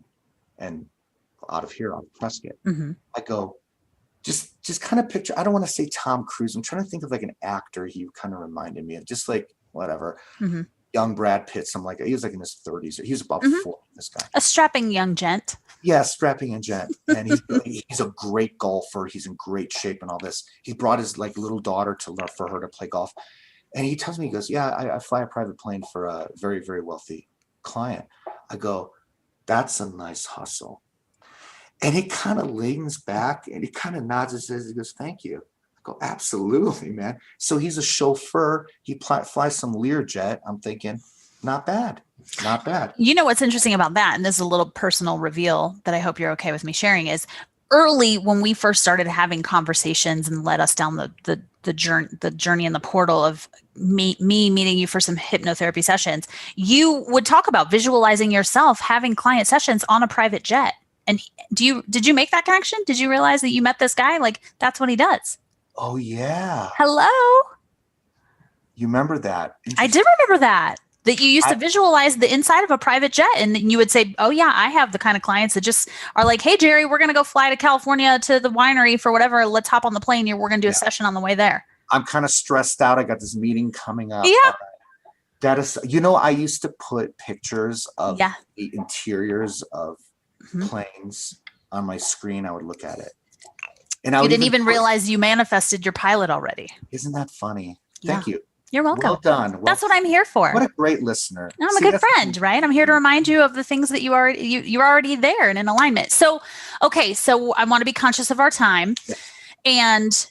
And out of Prescott. I go, just kind of picture, I don't want to say Tom Cruise. I'm trying to think of like an actor he kind of reminded me of, just like whatever. Young Brad Pitt, something like that. He was like in his 30s. He was about 40, this guy. A strapping young gent. Yeah, strapping young gent. And he's a great golfer. He's in great shape and all this. He brought his like little daughter for her to play golf. And he tells me, he goes, yeah, I fly a private plane for a very, very wealthy client. I go, that's a nice hustle. And he kind of leans back and he kind of nods and says, he goes, thank you. I go, absolutely, man. So he's a chauffeur. He flies some Learjet. I'm thinking, not bad. Not bad. You know what's interesting about that, and this is a little personal reveal that I hope you're okay with me sharing, is early when we first started having conversations and led us down the the journey and the portal of me meeting you for some hypnotherapy sessions, you would talk about visualizing yourself having client sessions on a private jet. And did you make that connection? Did you realize that you met this guy? Like, that's what he does. Oh yeah. Hello. You remember that? I did remember that you used to visualize the inside of a private jet, and you would say, oh yeah, I have the kind of clients that just are like, hey Jerry, we're going to go fly to California to the winery for whatever. Let's hop on the plane. We're going to do a session on the way there. I'm kind of stressed out. I got this meeting coming up. Yeah. That is, I used to put pictures of the interiors of planes on my screen. I would look at it. And you didn't even realize you manifested your pilot already. Isn't that funny? Thank you. You're welcome. Well done. That's what I'm here for. What a great listener. I'm a good friend, right? I'm here to remind you of the things that you're already there and in alignment. So, okay. So I want to be conscious of our time. Yeah. And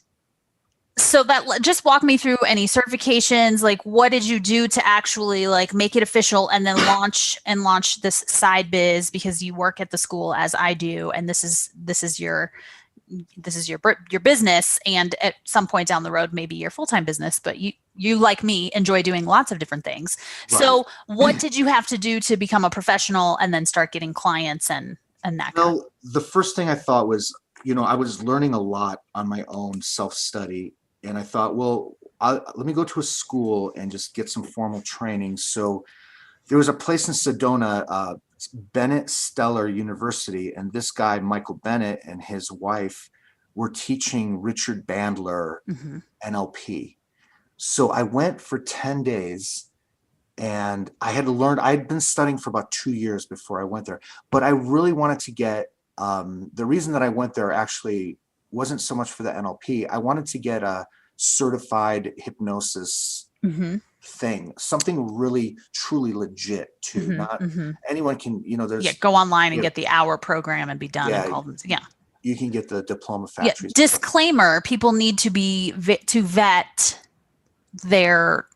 so that just walk me through any certifications, like what did you do to actually like make it official and then launch this side biz, because you work at the school as I do. And this is your business, and at some point down the road, maybe your full-time business, but you like me enjoy doing lots of different things. Right. So what did you have to do to become a professional and then start getting clients and that? Well, the first thing I thought was, I was learning a lot on my own self-study, and I thought, well, let me go to a school and just get some formal training. So there was a place in Sedona, Bennett Stellar University, and this guy, Michael Bennett, and his wife were teaching Richard Bandler NLP. So I went for 10 days, and I had to learn. I had been studying for about 2 years before I went there, but I really wanted to get, the reason that I went there actually wasn't so much for the NLP. I wanted to get a certified hypnosis thing, something really truly legit too. Not anyone can, go online and get the hour program and be done. You can get the diploma factories. Disclaimer: people need to be to vet their,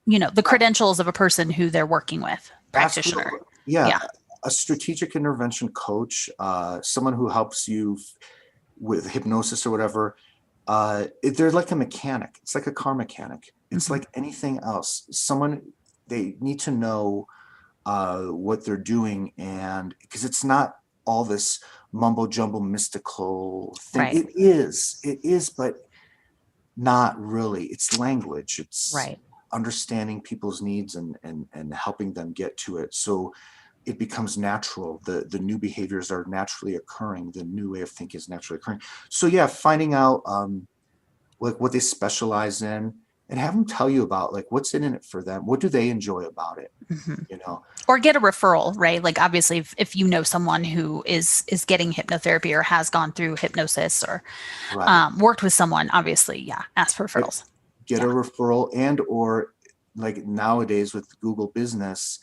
the credentials of a person who they're working with. Practitioner. Absolutely. Yeah. A strategic intervention coach, someone who helps you with hypnosis or whatever. They're like a mechanic. It's like a car mechanic. It's like anything else. They need to know what they're doing, and because it's not all this mumbo jumbo mystical thing. Right. It is, but not really. It's language. It's understanding people's needs and helping them get to it. So it becomes natural. The new behaviors are naturally occurring. The new way of thinking is naturally occurring. So finding out what they specialize in, and have them tell you about like what's in it for them. What do they enjoy about it? Or get a referral, right? Like obviously if you know someone who is getting hypnotherapy or has gone through hypnosis or worked with someone, obviously, ask for referrals. Get a referral, and or like nowadays with Google Business,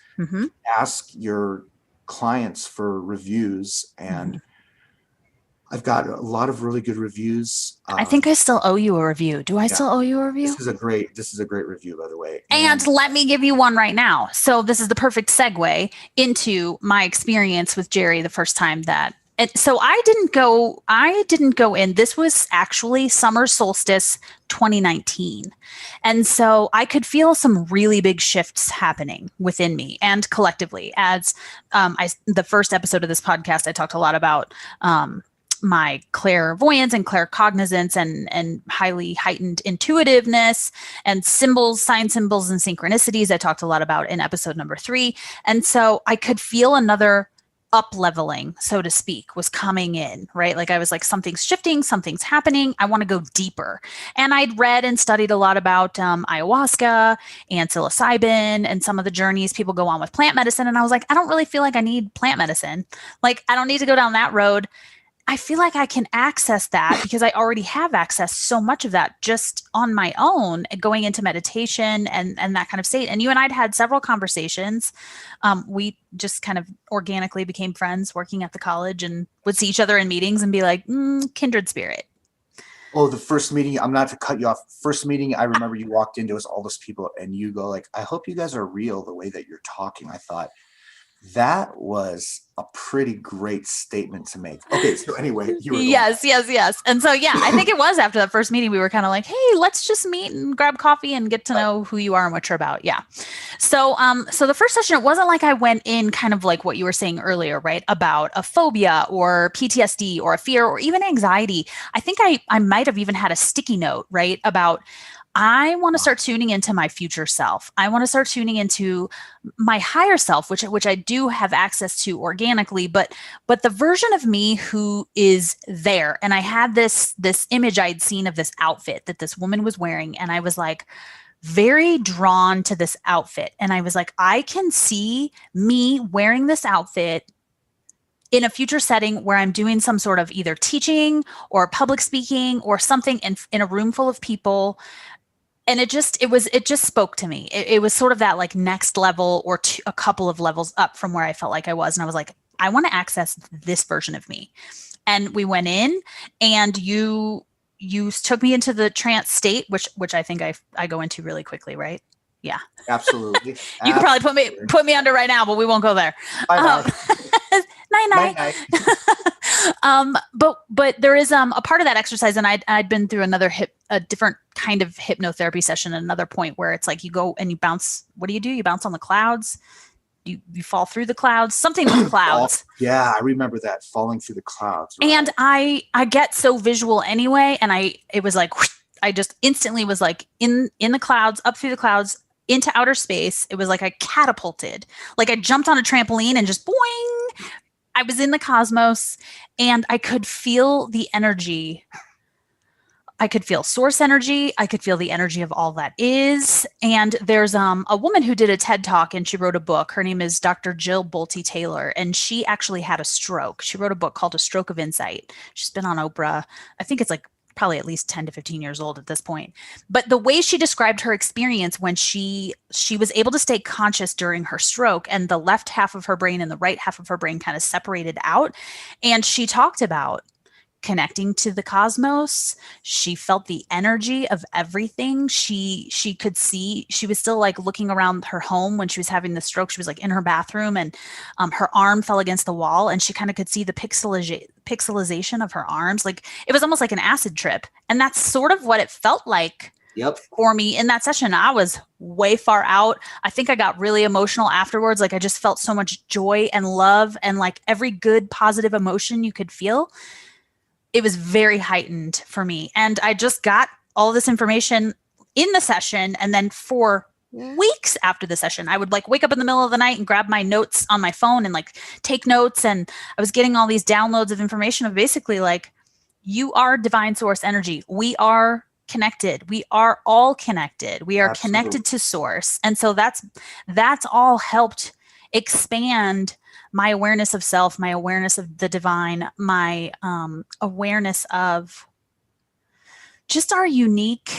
ask your clients for reviews, and I've got a lot of really good reviews. I think I still owe you a review. Do I still owe you a review? This is a great review, by the way. And let me give you one right now. So this is the perfect segue into my experience with Jerry the first time so I didn't go in. This was actually summer solstice 2019. And so I could feel some really big shifts happening within me and collectively. As the first episode of this podcast, I talked a lot about my clairvoyance and claircognizance and highly heightened intuitiveness and sign symbols and synchronicities. I talked a lot about in episode number 3. And so I could feel another up leveling, so to speak, was coming in, right? Like I was like, something's shifting, something's happening. I want to go deeper. And I'd read and studied a lot about ayahuasca and psilocybin and some of the journeys people go on with plant medicine. And I was like, I don't really feel like I need plant medicine. Like, I don't need to go down that road. I feel like I can access that because I already have accessed so much of that just on my own, going into meditation and that kind of state. And you and I'd had several conversations. We just kind of organically became friends working at the college and would see each other in meetings and be like, kindred spirit. Oh, the first meeting, I'm not to cut you off. First meeting, I remember you walked into us, all those people, and you go like, I hope you guys are real the way that you're talking. I thought, That was a pretty great statement to make. Okay, so anyway, you were yes. And so, yeah, I think it was after that first meeting, we were kind of like, hey, let's just meet and grab coffee and get to know who you are and what you're about. Yeah. So, so the first session, it wasn't like I went in kind of like what you were saying earlier, right? About a phobia or PTSD or a fear or even anxiety. I think I might have even had a sticky note, right? About I want to start tuning into my future self. I want to start tuning into my higher self, which I do have access to organically, but the version of me who is there. And I had this image I'd seen of this outfit that this woman was wearing, and I was like very drawn to this outfit. And I was like, I can see me wearing this outfit in a future setting where I'm doing some sort of either teaching or public speaking or something in a room full of people. And it just spoke to me. It was sort of that like next level or a couple of levels up from where I felt like I was. And I was like, I want to access this version of me. And we went in, and you took me into the trance state, which I think I go into really quickly, right? Yeah. Absolutely. You could probably put me under right now, but we won't go there. Night. But there is a part of that exercise, and I'd been through a different kind of hypnotherapy session at another point where it's like you go and you bounce. What do? You bounce on the clouds. You fall through the clouds, something with clouds. Yeah, I remember that, falling through the clouds. Right? And I get so visual anyway, and it was like I just instantly was like in the clouds, up through the clouds, into outer space. It was like I catapulted, like I jumped on a trampoline and just boing. I was in the cosmos, and I could feel the energy. I could feel source energy. I could feel the energy of all that is. And there's a woman who did a TED Talk, and she wrote a book. Her name is Dr. Jill Bolte Taylor, and she actually had a stroke. She wrote a book called A Stroke of Insight. She's been on Oprah. I think it's like probably at least 10 to 15 years old at this point. But the way she described her experience when she was able to stay conscious during her stroke, and the left half of her brain and the right half of her brain kind of separated out. And she talked about connecting to the cosmos. She felt the energy of everything. She could see, she was still like looking around her home when she was having the stroke. She was like in her bathroom, and her arm fell against the wall, and she kind of could see the pixelization of her arms. Like it was almost like an acid trip. And that's sort of what it felt like. Yep. For me in that session. I was way far out. I think I got really emotional afterwards. Like I just felt so much joy and love and like every good positive emotion you could feel. It was very heightened for me. And I just got all this information in the session. And then for weeks after the session, I would like wake up in the middle of the night and grab my notes on my phone and like take notes. And I was getting all these downloads of information of basically like, you are divine source energy. We are connected. We are all connected. We are Absolutely. Connected to source. And so that's all helped expand my awareness of self, my awareness of the divine, my awareness of just our unique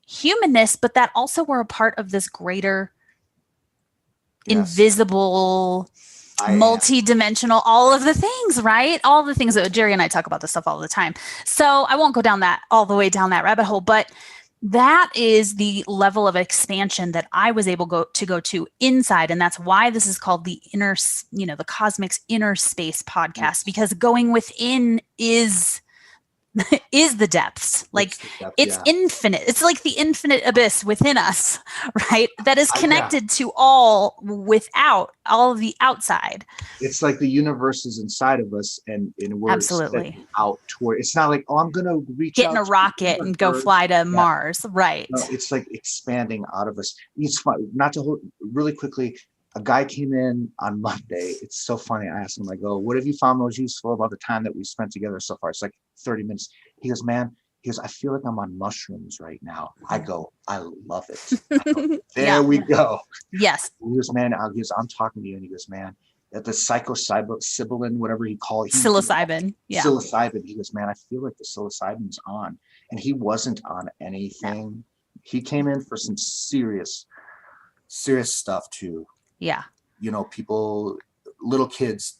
humanness, but that also we're a part of this greater, invisible, multi-dimensional, all of the things, right? All the things that Jerry and I talk about this stuff all the time. So I won't go all the way down that rabbit hole, but that is the level of expansion that I was able to go to inside. And that's why this is called the the Cosmic's Inner Space podcast, because going within is the depths. Like it's infinite. It's like the infinite abyss within us, right? That is connected to all without all of the outside. It's like the universe is inside of us, and we're absolutely out toward. It's not like, I'm going to get in a rocket and go fly to Mars, right? No, it's like expanding out of us. It's fun. Not to hold really quickly. A guy came in on Monday. It's so funny. I asked him, I go, what have you found most useful about the time that we spent together so far? It's like 30 minutes. He goes, man, I feel like I'm on mushrooms right now. I go, I love it. I go, there we go. Yes. He goes, man, I'm talking to you. And he goes, man, at the psilocybin, whatever he called it. Psilocybin. Yeah. Psilocybin. He goes, man, I feel like the psilocybin's on. And he wasn't on anything. He came in for some serious stuff too. Yeah. People, little kids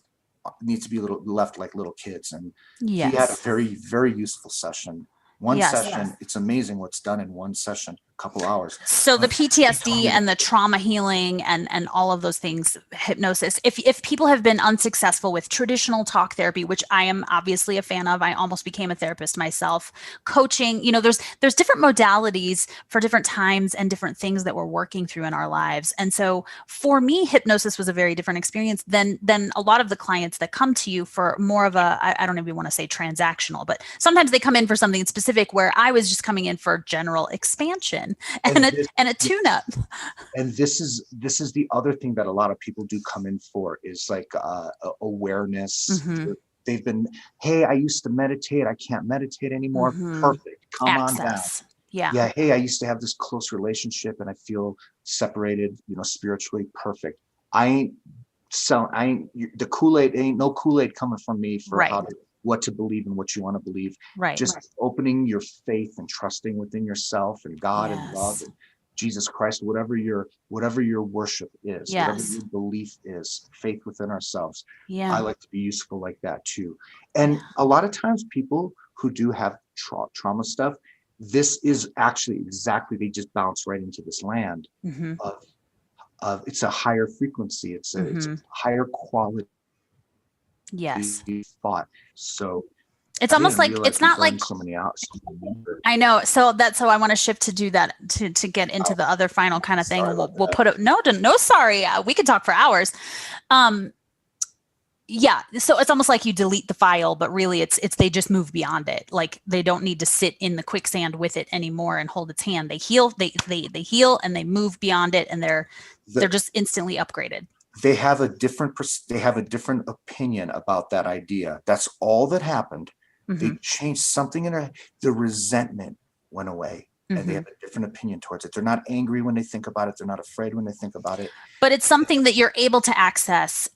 need to be left like little kids. And he had a very, very useful session. One session, it's amazing what's done in one session. A couple hours. So the PTSD and the trauma healing and all of those things, hypnosis, if people have been unsuccessful with traditional talk therapy, which I am obviously a fan of, I almost became a therapist myself, coaching, there's different modalities for different times and different things that we're working through in our lives. And so for me, hypnosis was a very different experience than a lot of the clients that come to you for more of a, I don't even want to say transactional, but sometimes they come in for something specific where I was just coming in for general expansion and a tune-up. And this is the other thing that a lot of people do come in for is like awareness. Mm-hmm. They've been, hey, I used to meditate, I can't meditate anymore. Mm-hmm. Perfect. Come Access. on down. Yeah. Hey, I used to have this close relationship and I feel separated, spiritually. Perfect. The Kool-Aid ain't no Kool-Aid coming from me for what to believe and what you want to believe. Right. Just opening your faith and trusting within yourself and God and love and Jesus Christ, whatever your worship is, whatever your belief is, faith within ourselves. I like to be useful like that too. And a lot of times people who do have trauma stuff, this is actually exactly, they just bounce right into this land of it's a higher frequency. It's a higher quality. Thought. So it's almost like it's not like so many hours. I know. So I want to shift to do that to get into the other final kind of thing. We'll put it. No, sorry. We could talk for hours. So it's almost like you delete the file, but really it's they just move beyond it. Like they don't need to sit in the quicksand with it anymore and hold its hand. They heal, they heal and they move beyond it, and they're just instantly upgraded. They have a different opinion about that idea. That's all that happened. They changed something in the resentment went away. And they have a different opinion towards it. They're not angry when they think about it. They're not afraid when they think about it. But it's something that you're able to access.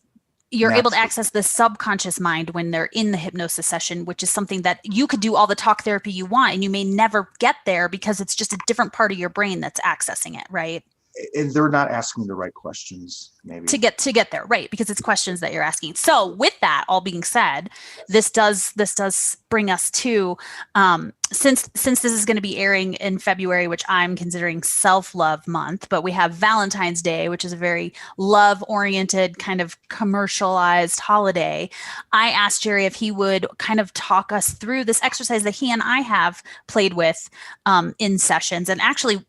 You're able to access the subconscious mind when they're in the hypnosis session, which is something that you could do all the talk therapy you want, and you may never get there because it's just a different part of your brain that's accessing it, right? And they're not asking the right questions, maybe to get there, right? Because it's questions that you're asking. So with that all being said, this does bring us to since this is going to be airing in February, which I'm considering self-love month, but we have Valentine's Day, which is a very love-oriented kind of commercialized holiday. I asked Jerry if he would kind of talk us through this exercise that he and I have played with in sessions, and actually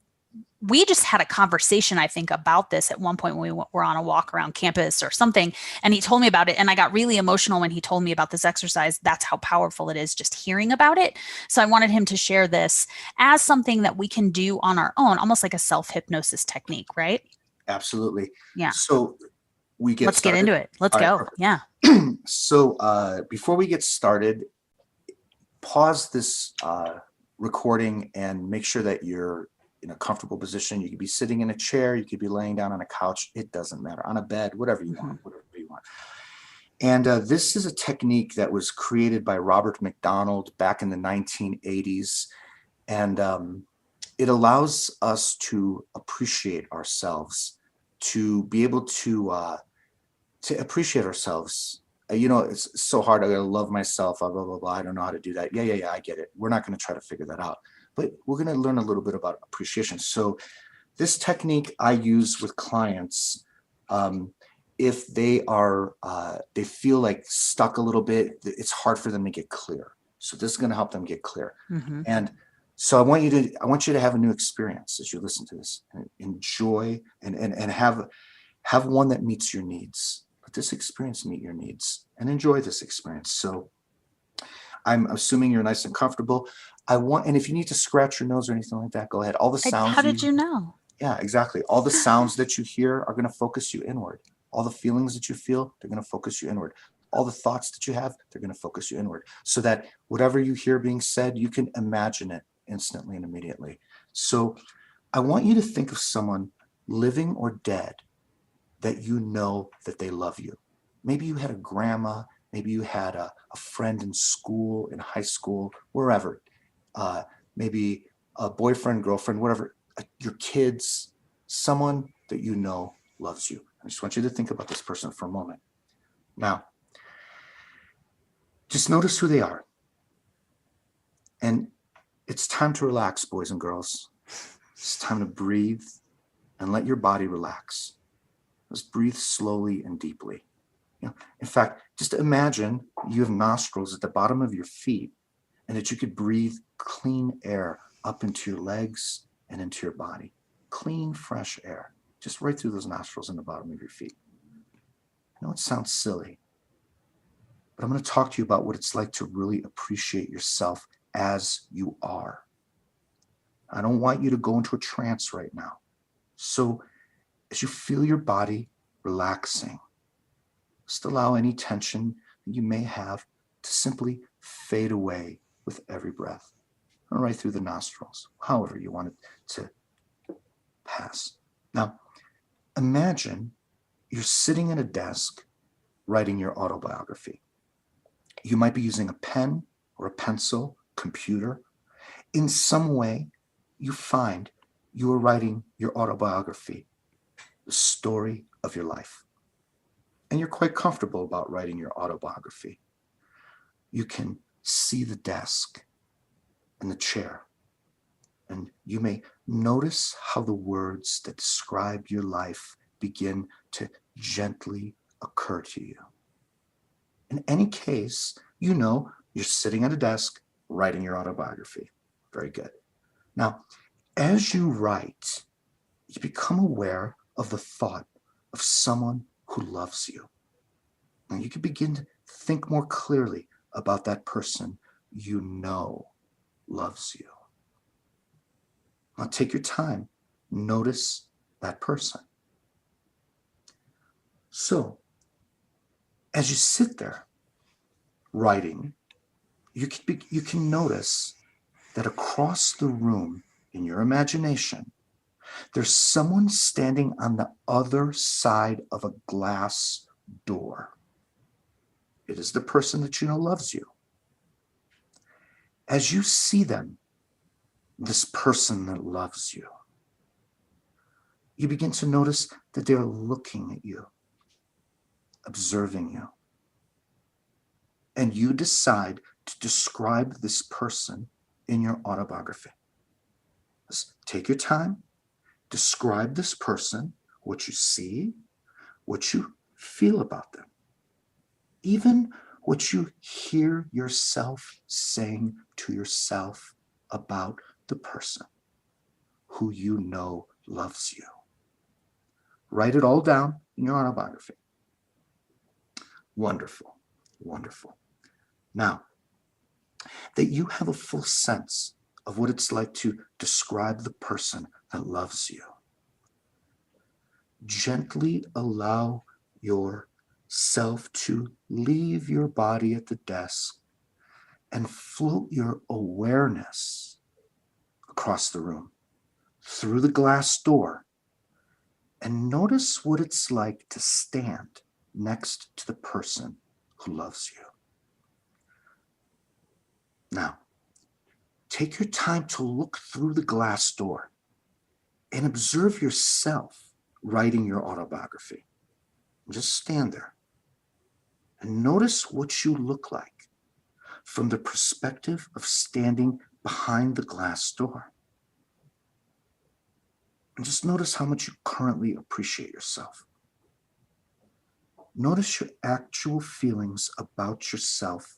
we just had a conversation, I think, about this at one point when we were on a walk around campus or something. And he told me about it. And I got really emotional when he told me about this exercise. That's how powerful it is just hearing about it. So I wanted him to share this as something that we can do on our own, almost like a self-hypnosis technique, right? Absolutely. Yeah. So let's get into it. Let's go. Perfect. Yeah. So before we get started, pause this recording and make sure that you're in a comfortable position. You could be sitting in a chair, you could be laying down on a couch, it doesn't matter, on a bed, whatever you want. And this is a technique that was created by Robert McDonald back in the 1980s. And it allows us to appreciate ourselves, to be able to appreciate ourselves. It's so hard. I gotta love myself, blah, blah, blah, blah. I don't know how to do that. Yeah, I get it. We're not going to try to figure that out. But we're going to learn a little bit about appreciation. So this technique I use with clients, if they are, they feel like stuck a little bit, it's hard for them to get clear. So this is going to help them get clear. And so I want you to have a new experience as you listen to this, and enjoy and have one that meets your needs. Let this experience meet your needs and enjoy this experience. So I'm assuming you're nice and comfortable. And if you need to scratch your nose or anything like that, go ahead. All the sounds. How did you know? Yeah, exactly. All the sounds that you hear are going to focus you inward. All the feelings that you feel, they're going to focus you inward. All the thoughts that you have, they're going to focus you inward. So that whatever you hear being said, you can imagine it instantly and immediately. So I want you to think of someone living or dead that you know that they love you. Maybe you had a grandma, maybe you had a friend in school, in high school, wherever. Maybe a boyfriend, girlfriend, whatever, your kids, someone that you know loves you. I just want you to think about this person for a moment. Now, just notice who they are. And it's time to relax, boys and girls. It's time to breathe and let your body relax. Just breathe slowly and deeply. In fact, just imagine you have nostrils at the bottom of your feet and that you could breathe clean air up into your legs and into your body. Clean, fresh air, just right through those nostrils in the bottom of your feet. I know it sounds silly, but I'm going to talk to you about what it's like to really appreciate yourself as you are. I don't want you to go into a trance right now. So as you feel your body relaxing, just allow any tension that you may have to simply fade away with every breath, or right through the nostrils, however you want it to pass. Now, imagine you're sitting at a desk writing your autobiography. You might be using a pen or a pencil, computer. In some way, you find you are writing your autobiography, the story of your life. And you're quite comfortable about writing your autobiography. You can see the desk and the chair, and you may notice how the words that describe your life begin to gently occur to you. In any case, you know you're sitting at a desk writing your autobiography. Very good. Now, as you write, you become aware of the thought of someone who loves you. And you can begin to think more clearly about that person you know loves you. Now take your time. Notice that person. So, as you sit there writing, you can notice that across the room in your imagination, there's someone standing on the other side of a glass door. It is the person that you know loves you. As you see them, this person that loves you, you begin to notice that they're looking at you, observing you. And you decide to describe this person in your autobiography. Just take your time, describe this person, what you see, what you feel about them, even what you hear yourself saying to yourself about the person who you know loves you. Write it all down in your autobiography. Wonderful, wonderful. Now, that you have a full sense of what it's like to describe the person that loves you, gently allow yourself to leave your body at the desk and float your awareness across the room, through the glass door, and notice what it's like to stand next to the person who loves you. Now, take your time to look through the glass door and observe yourself writing your autobiography. Just stand there and notice what you look like from the perspective of standing behind the glass door. And just notice how much you currently appreciate yourself. Notice your actual feelings about yourself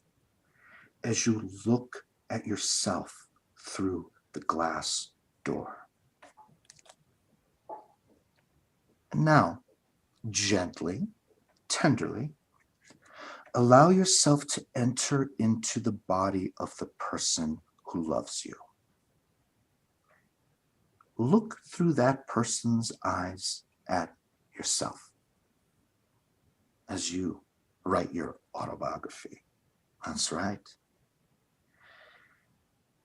as you look at yourself through the glass door. And now, gently, tenderly, allow yourself to enter into the body of the person who loves you. Look through that person's eyes at yourself as you write your autobiography. That's right.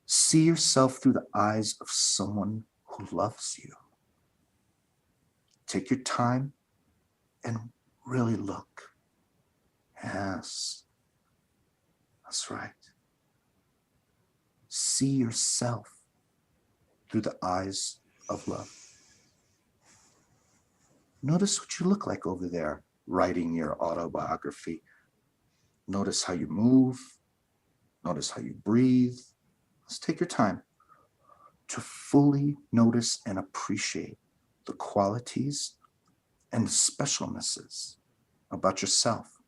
See yourself through the eyes of someone who loves you. Take your time and really look. Yes, that's right. See yourself through the eyes of love. Notice what you look like over there writing your autobiography. Notice how you move. Notice how you breathe. Let's take your time. to fully notice and appreciate the qualities and specialnesses about yourself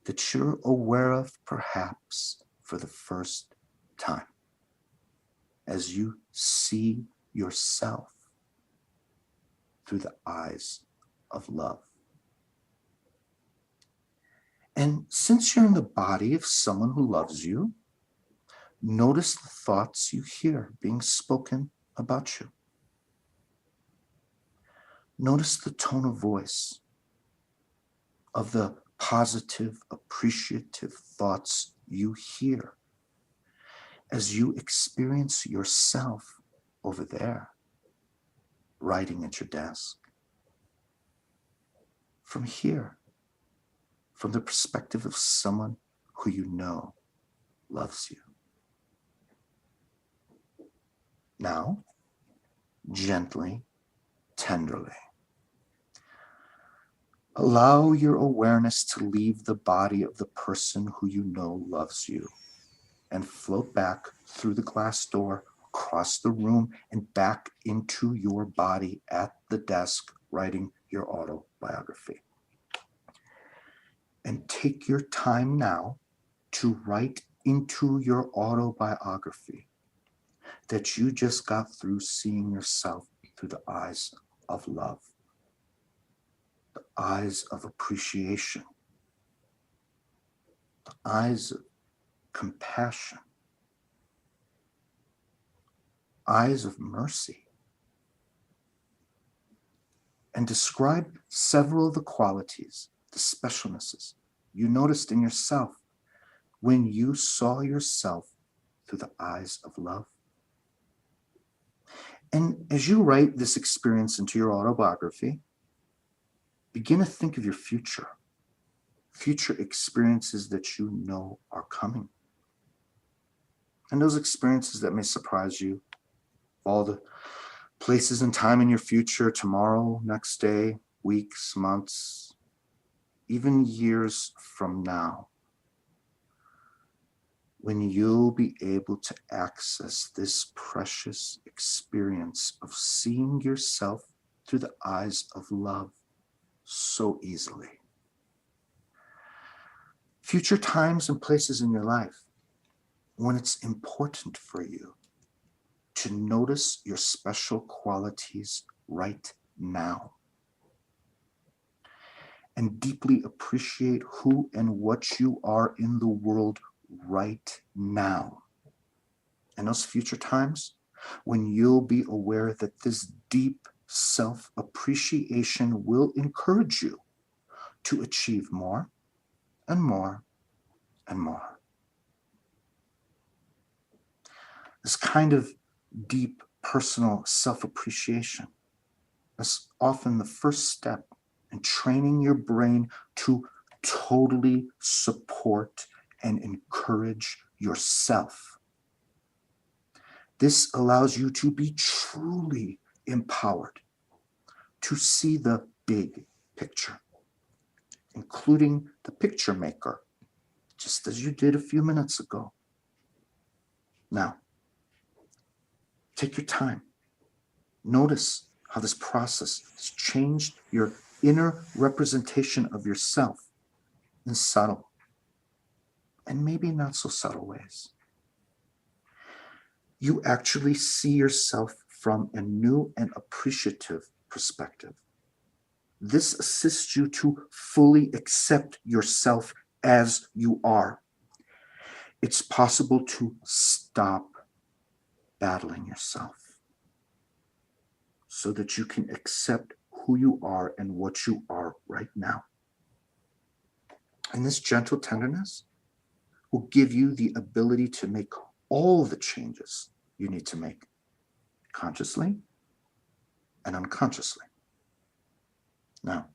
that you're aware of perhaps for the first time as you see yourself through the eyes of love. And since you're in the body of someone who loves you, notice the thoughts you hear being spoken about you. Notice the tone of voice of the positive, appreciative thoughts you hear as you experience yourself over there, writing at your desk. From here, from the perspective of someone who you know loves you. Now, gently, tenderly, allow your awareness to leave the body of the person who you know loves you and float back through the glass door, across the room, and back into your body at the desk, writing your autobiography. And take your time now to write into your autobiography that you just got through seeing yourself through the eyes of love, the eyes of appreciation, the eyes of compassion, eyes of mercy. And describe several of the qualities, the specialnesses you noticed in yourself when you saw yourself through the eyes of love. And as you write this experience into your autobiography, begin to think of your future experiences that you know are coming. And those experiences that may surprise you, all the places and time in your future, tomorrow, next day, weeks, months, even years from now, when you'll be able to access this precious experience of seeing yourself through the eyes of love so easily. Future times and places in your life when it's important for you to notice your special qualities right now and deeply appreciate who and what you are in the world right now. And those future times when you'll be aware that this deep self-appreciation will encourage you to achieve more and more and more. This kind of deep personal self-appreciation is often the first step in training your brain to totally support and encourage yourself. This allows you to be truly empowered to see the big picture, including the picture maker, just as you did a few minutes ago. Now, take your time. Notice how this process has changed your inner representation of yourself in subtle and maybe not so subtle ways. You actually see yourself from a new and appreciative perspective. This assists you to fully accept yourself as you are. It's possible to stop battling yourself so that you can accept who you are and what you are right now. And this gentle tenderness will give you the ability to make all the changes you need to make, consciously and unconsciously. Now,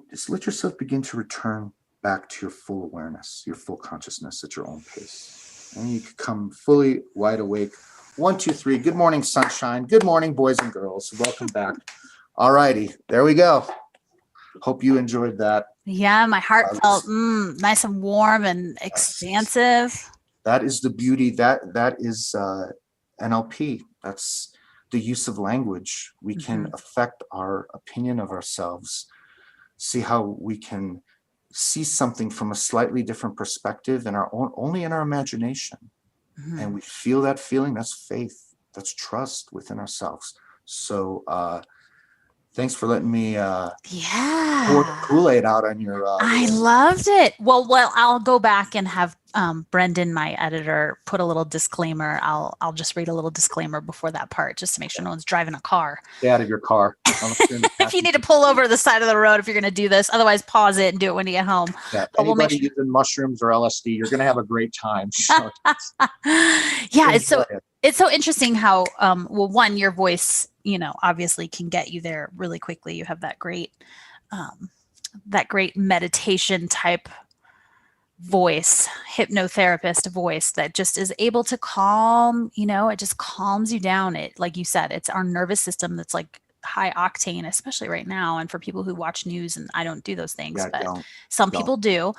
just let yourself begin to return back to your full awareness, your full consciousness at your own pace. And you can come fully wide awake. 1, 2, 3. Good morning, sunshine. Good morning, boys and girls. Welcome back. All righty, there we go. Hope you enjoyed that. Yeah, my heart felt nice and warm and expansive. That is the beauty. That is NLP. That's the use of language. We can affect our opinion of ourselves, see how we can see something from a slightly different perspective in our own, only in our imagination. And we feel that feeling. That's faith. That's trust within ourselves. So thanks for letting me pour the Kool-Aid out on your I loved it. Well, I'll go back and have Brendan, my editor, put a little disclaimer. I'll just read a little disclaimer before that part, just to make sure no one's driving a car. Stay out of your car. If you need to pull over to the side of the road if you're going to do this. Otherwise, pause it and do it when you get home. Yeah, anybody using mushrooms or LSD, you're going to have a great time. So yeah, it's so interesting how, well, one, your voice, obviously can get you there really quickly. You have that great meditation type voice, hypnotherapist voice that just is able to calm, it just calms you down. It, like you said, it's our nervous system that's like high octane, especially right now. And for people who watch news, and I don't do those things, but some people do.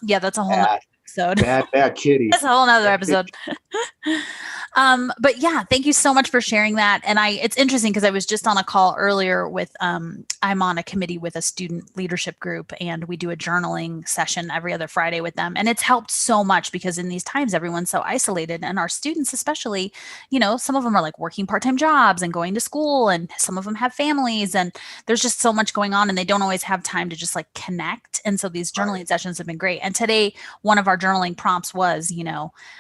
Yeah, that's a whole nother episode. Bad kitty. That's a whole nother episode. But yeah, thank you so much for sharing that. And it's interesting because I was just on a call earlier with, I'm on a committee with a student leadership group, and we do a journaling session every other Friday with them. And it's helped so much because in these times, everyone's so isolated, and our students, especially, some of them are like working part-time jobs and going to school, and some of them have families, and there's just so much going on, and they don't always have time to just like connect. And so these journaling sessions have been great. And today, one of our journaling prompts was,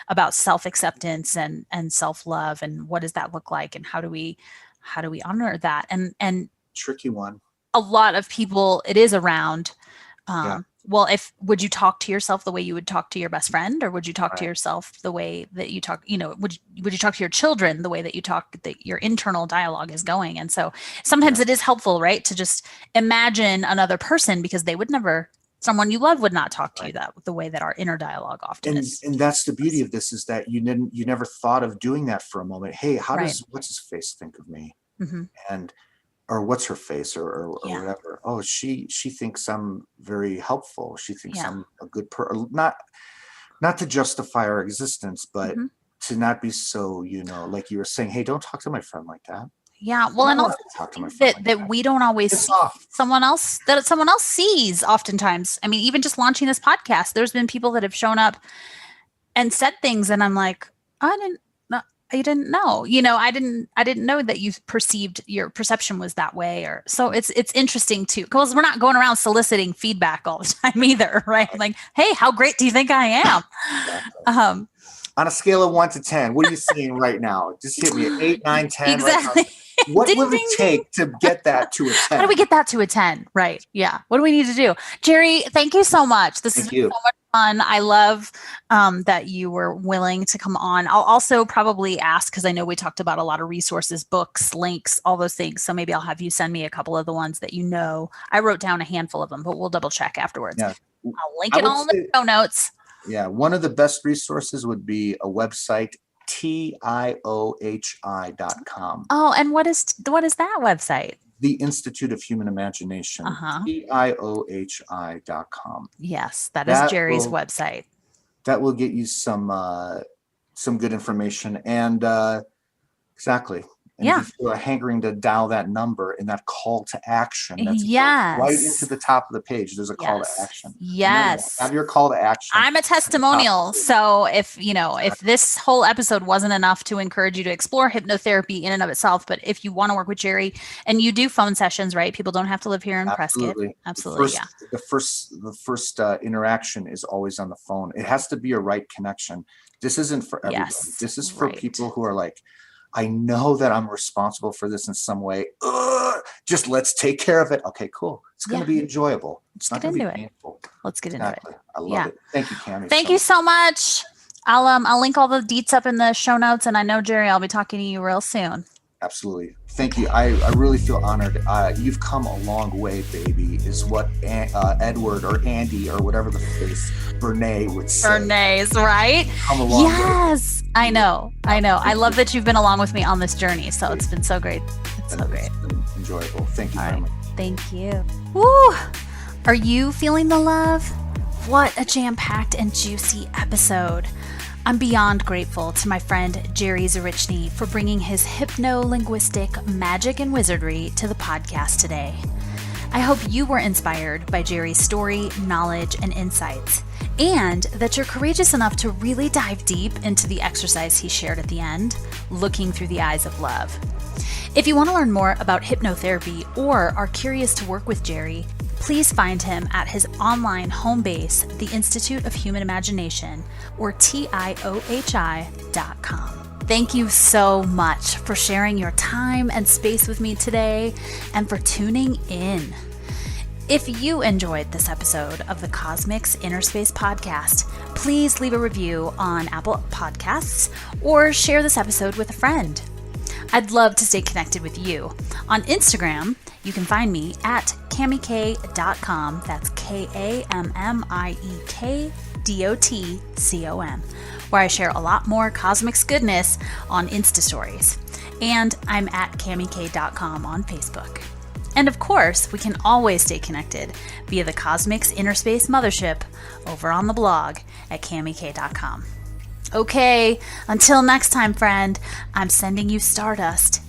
about self-acceptance and self-love, and what does that look like, and how do we honor that? And tricky one. A lot of people, it is around, well, would you talk to yourself the way you would talk to your best friend, or would you talk to yourself the way that you talk, would you talk to your children the way that you talk, that your internal dialogue is going? And so sometimes it is helpful, right, to just imagine another person, because they would never, someone you love would not talk to you the way that our inner dialogue often is. And that's the beauty of this, is that you never thought of doing that for a moment. Hey, what's his face think of me? And, or what's her face, or whatever. Oh, she thinks I'm very helpful. She thinks I'm a good person. Not to justify our existence, but to not be so, like you were saying, hey, don't talk to my friend like that. Yeah, well, and also that we don't always see someone else sees oftentimes. I mean, even just launching this podcast, there's been people that have shown up and said things, and I'm like, I didn't know, I didn't know that your perception was that way. Or so it's interesting too, because we're not going around soliciting feedback all the time either, right? Like, hey, how great do you think I am? Exactly. On a scale of 1 to 10, what are you seeing right now? Just hit me at 8, 9, 10. Exactly. Right. What will it take to get that to a 10? How do we get that to a 10? Right. Yeah. What do we need to do? Jerry, thank you so much. This has been so much fun. I love that you were willing to come on. I'll also probably ask, because I know we talked about a lot of resources, books, links, all those things. So maybe I'll have you send me a couple of the ones that I wrote down a handful of them, but we'll double check afterwards. Yeah. I'll link it all in the show notes. Yeah, one of the best resources would be a website, TIOHI.com. Oh, and what is that website? The Institute of Human Imagination, TIOHI.com. Yes, that is Jerry's website. That will get you some good information, and exactly. And if you feel a hankering to dial that number and that call to action, that's right into the top of the page. There's a call to action. Yes. Have your call to action. I'm a testimonial. So if this whole episode wasn't enough to encourage you to explore hypnotherapy in and of itself, but if you want to work with Jerry, and you do phone sessions, right? People don't have to live here in Prescott. Absolutely. The first interaction is always on the phone. It has to be a right connection. This isn't for everybody. This is for people who are like, I know that I'm responsible for this in some way. Just let's take care of it. Okay, cool. It's going to be enjoyable. It's not going to be painful. Let's get into it. I love it. Thank you, Kammie. Thank you so much. I'll link all the deets up in the show notes, and I know, Jerry, I'll be talking to you real soon. Absolutely. Thank you. I really feel honored. You've come a long way, baby, is what Edward or Andy or whatever the face Bernays would say. Bernays, right? Come a long way. Yes. I know. I love that you've been along with me on this journey. So it's been so great. It's been enjoyable. Thank you very much. Thank you. Woo! Are you feeling the love? What a jam-packed and juicy episode. I'm beyond grateful to my friend Jerry Zaryczny for bringing his hypno-linguistic magic and wizardry to the podcast today. I hope you were inspired by Jerry's story, knowledge, and insights, and that you're courageous enough to really dive deep into the exercise he shared at the end, looking through the eyes of love. If you want to learn more about hypnotherapy or are curious to work with Jerry, please find him at his online home base, the Institute of Human Imagination, or TIOHI.com. Thank you so much for sharing your time and space with me today and for tuning in. If you enjoyed this episode of the Cosmix Innerspace podcast, please leave a review on Apple Podcasts or share this episode with a friend. I'd love to stay connected with you. On Instagram, you can find me at KammieK.com. That's KammieK.com, where I share a lot more Cosmix goodness on Insta stories. And I'm at KammieK.com on Facebook. And of course, we can always stay connected via the Cosmix Innerspace Mothership over on the blog at KammieK.com. Okay, until next time, friend, I'm sending you stardust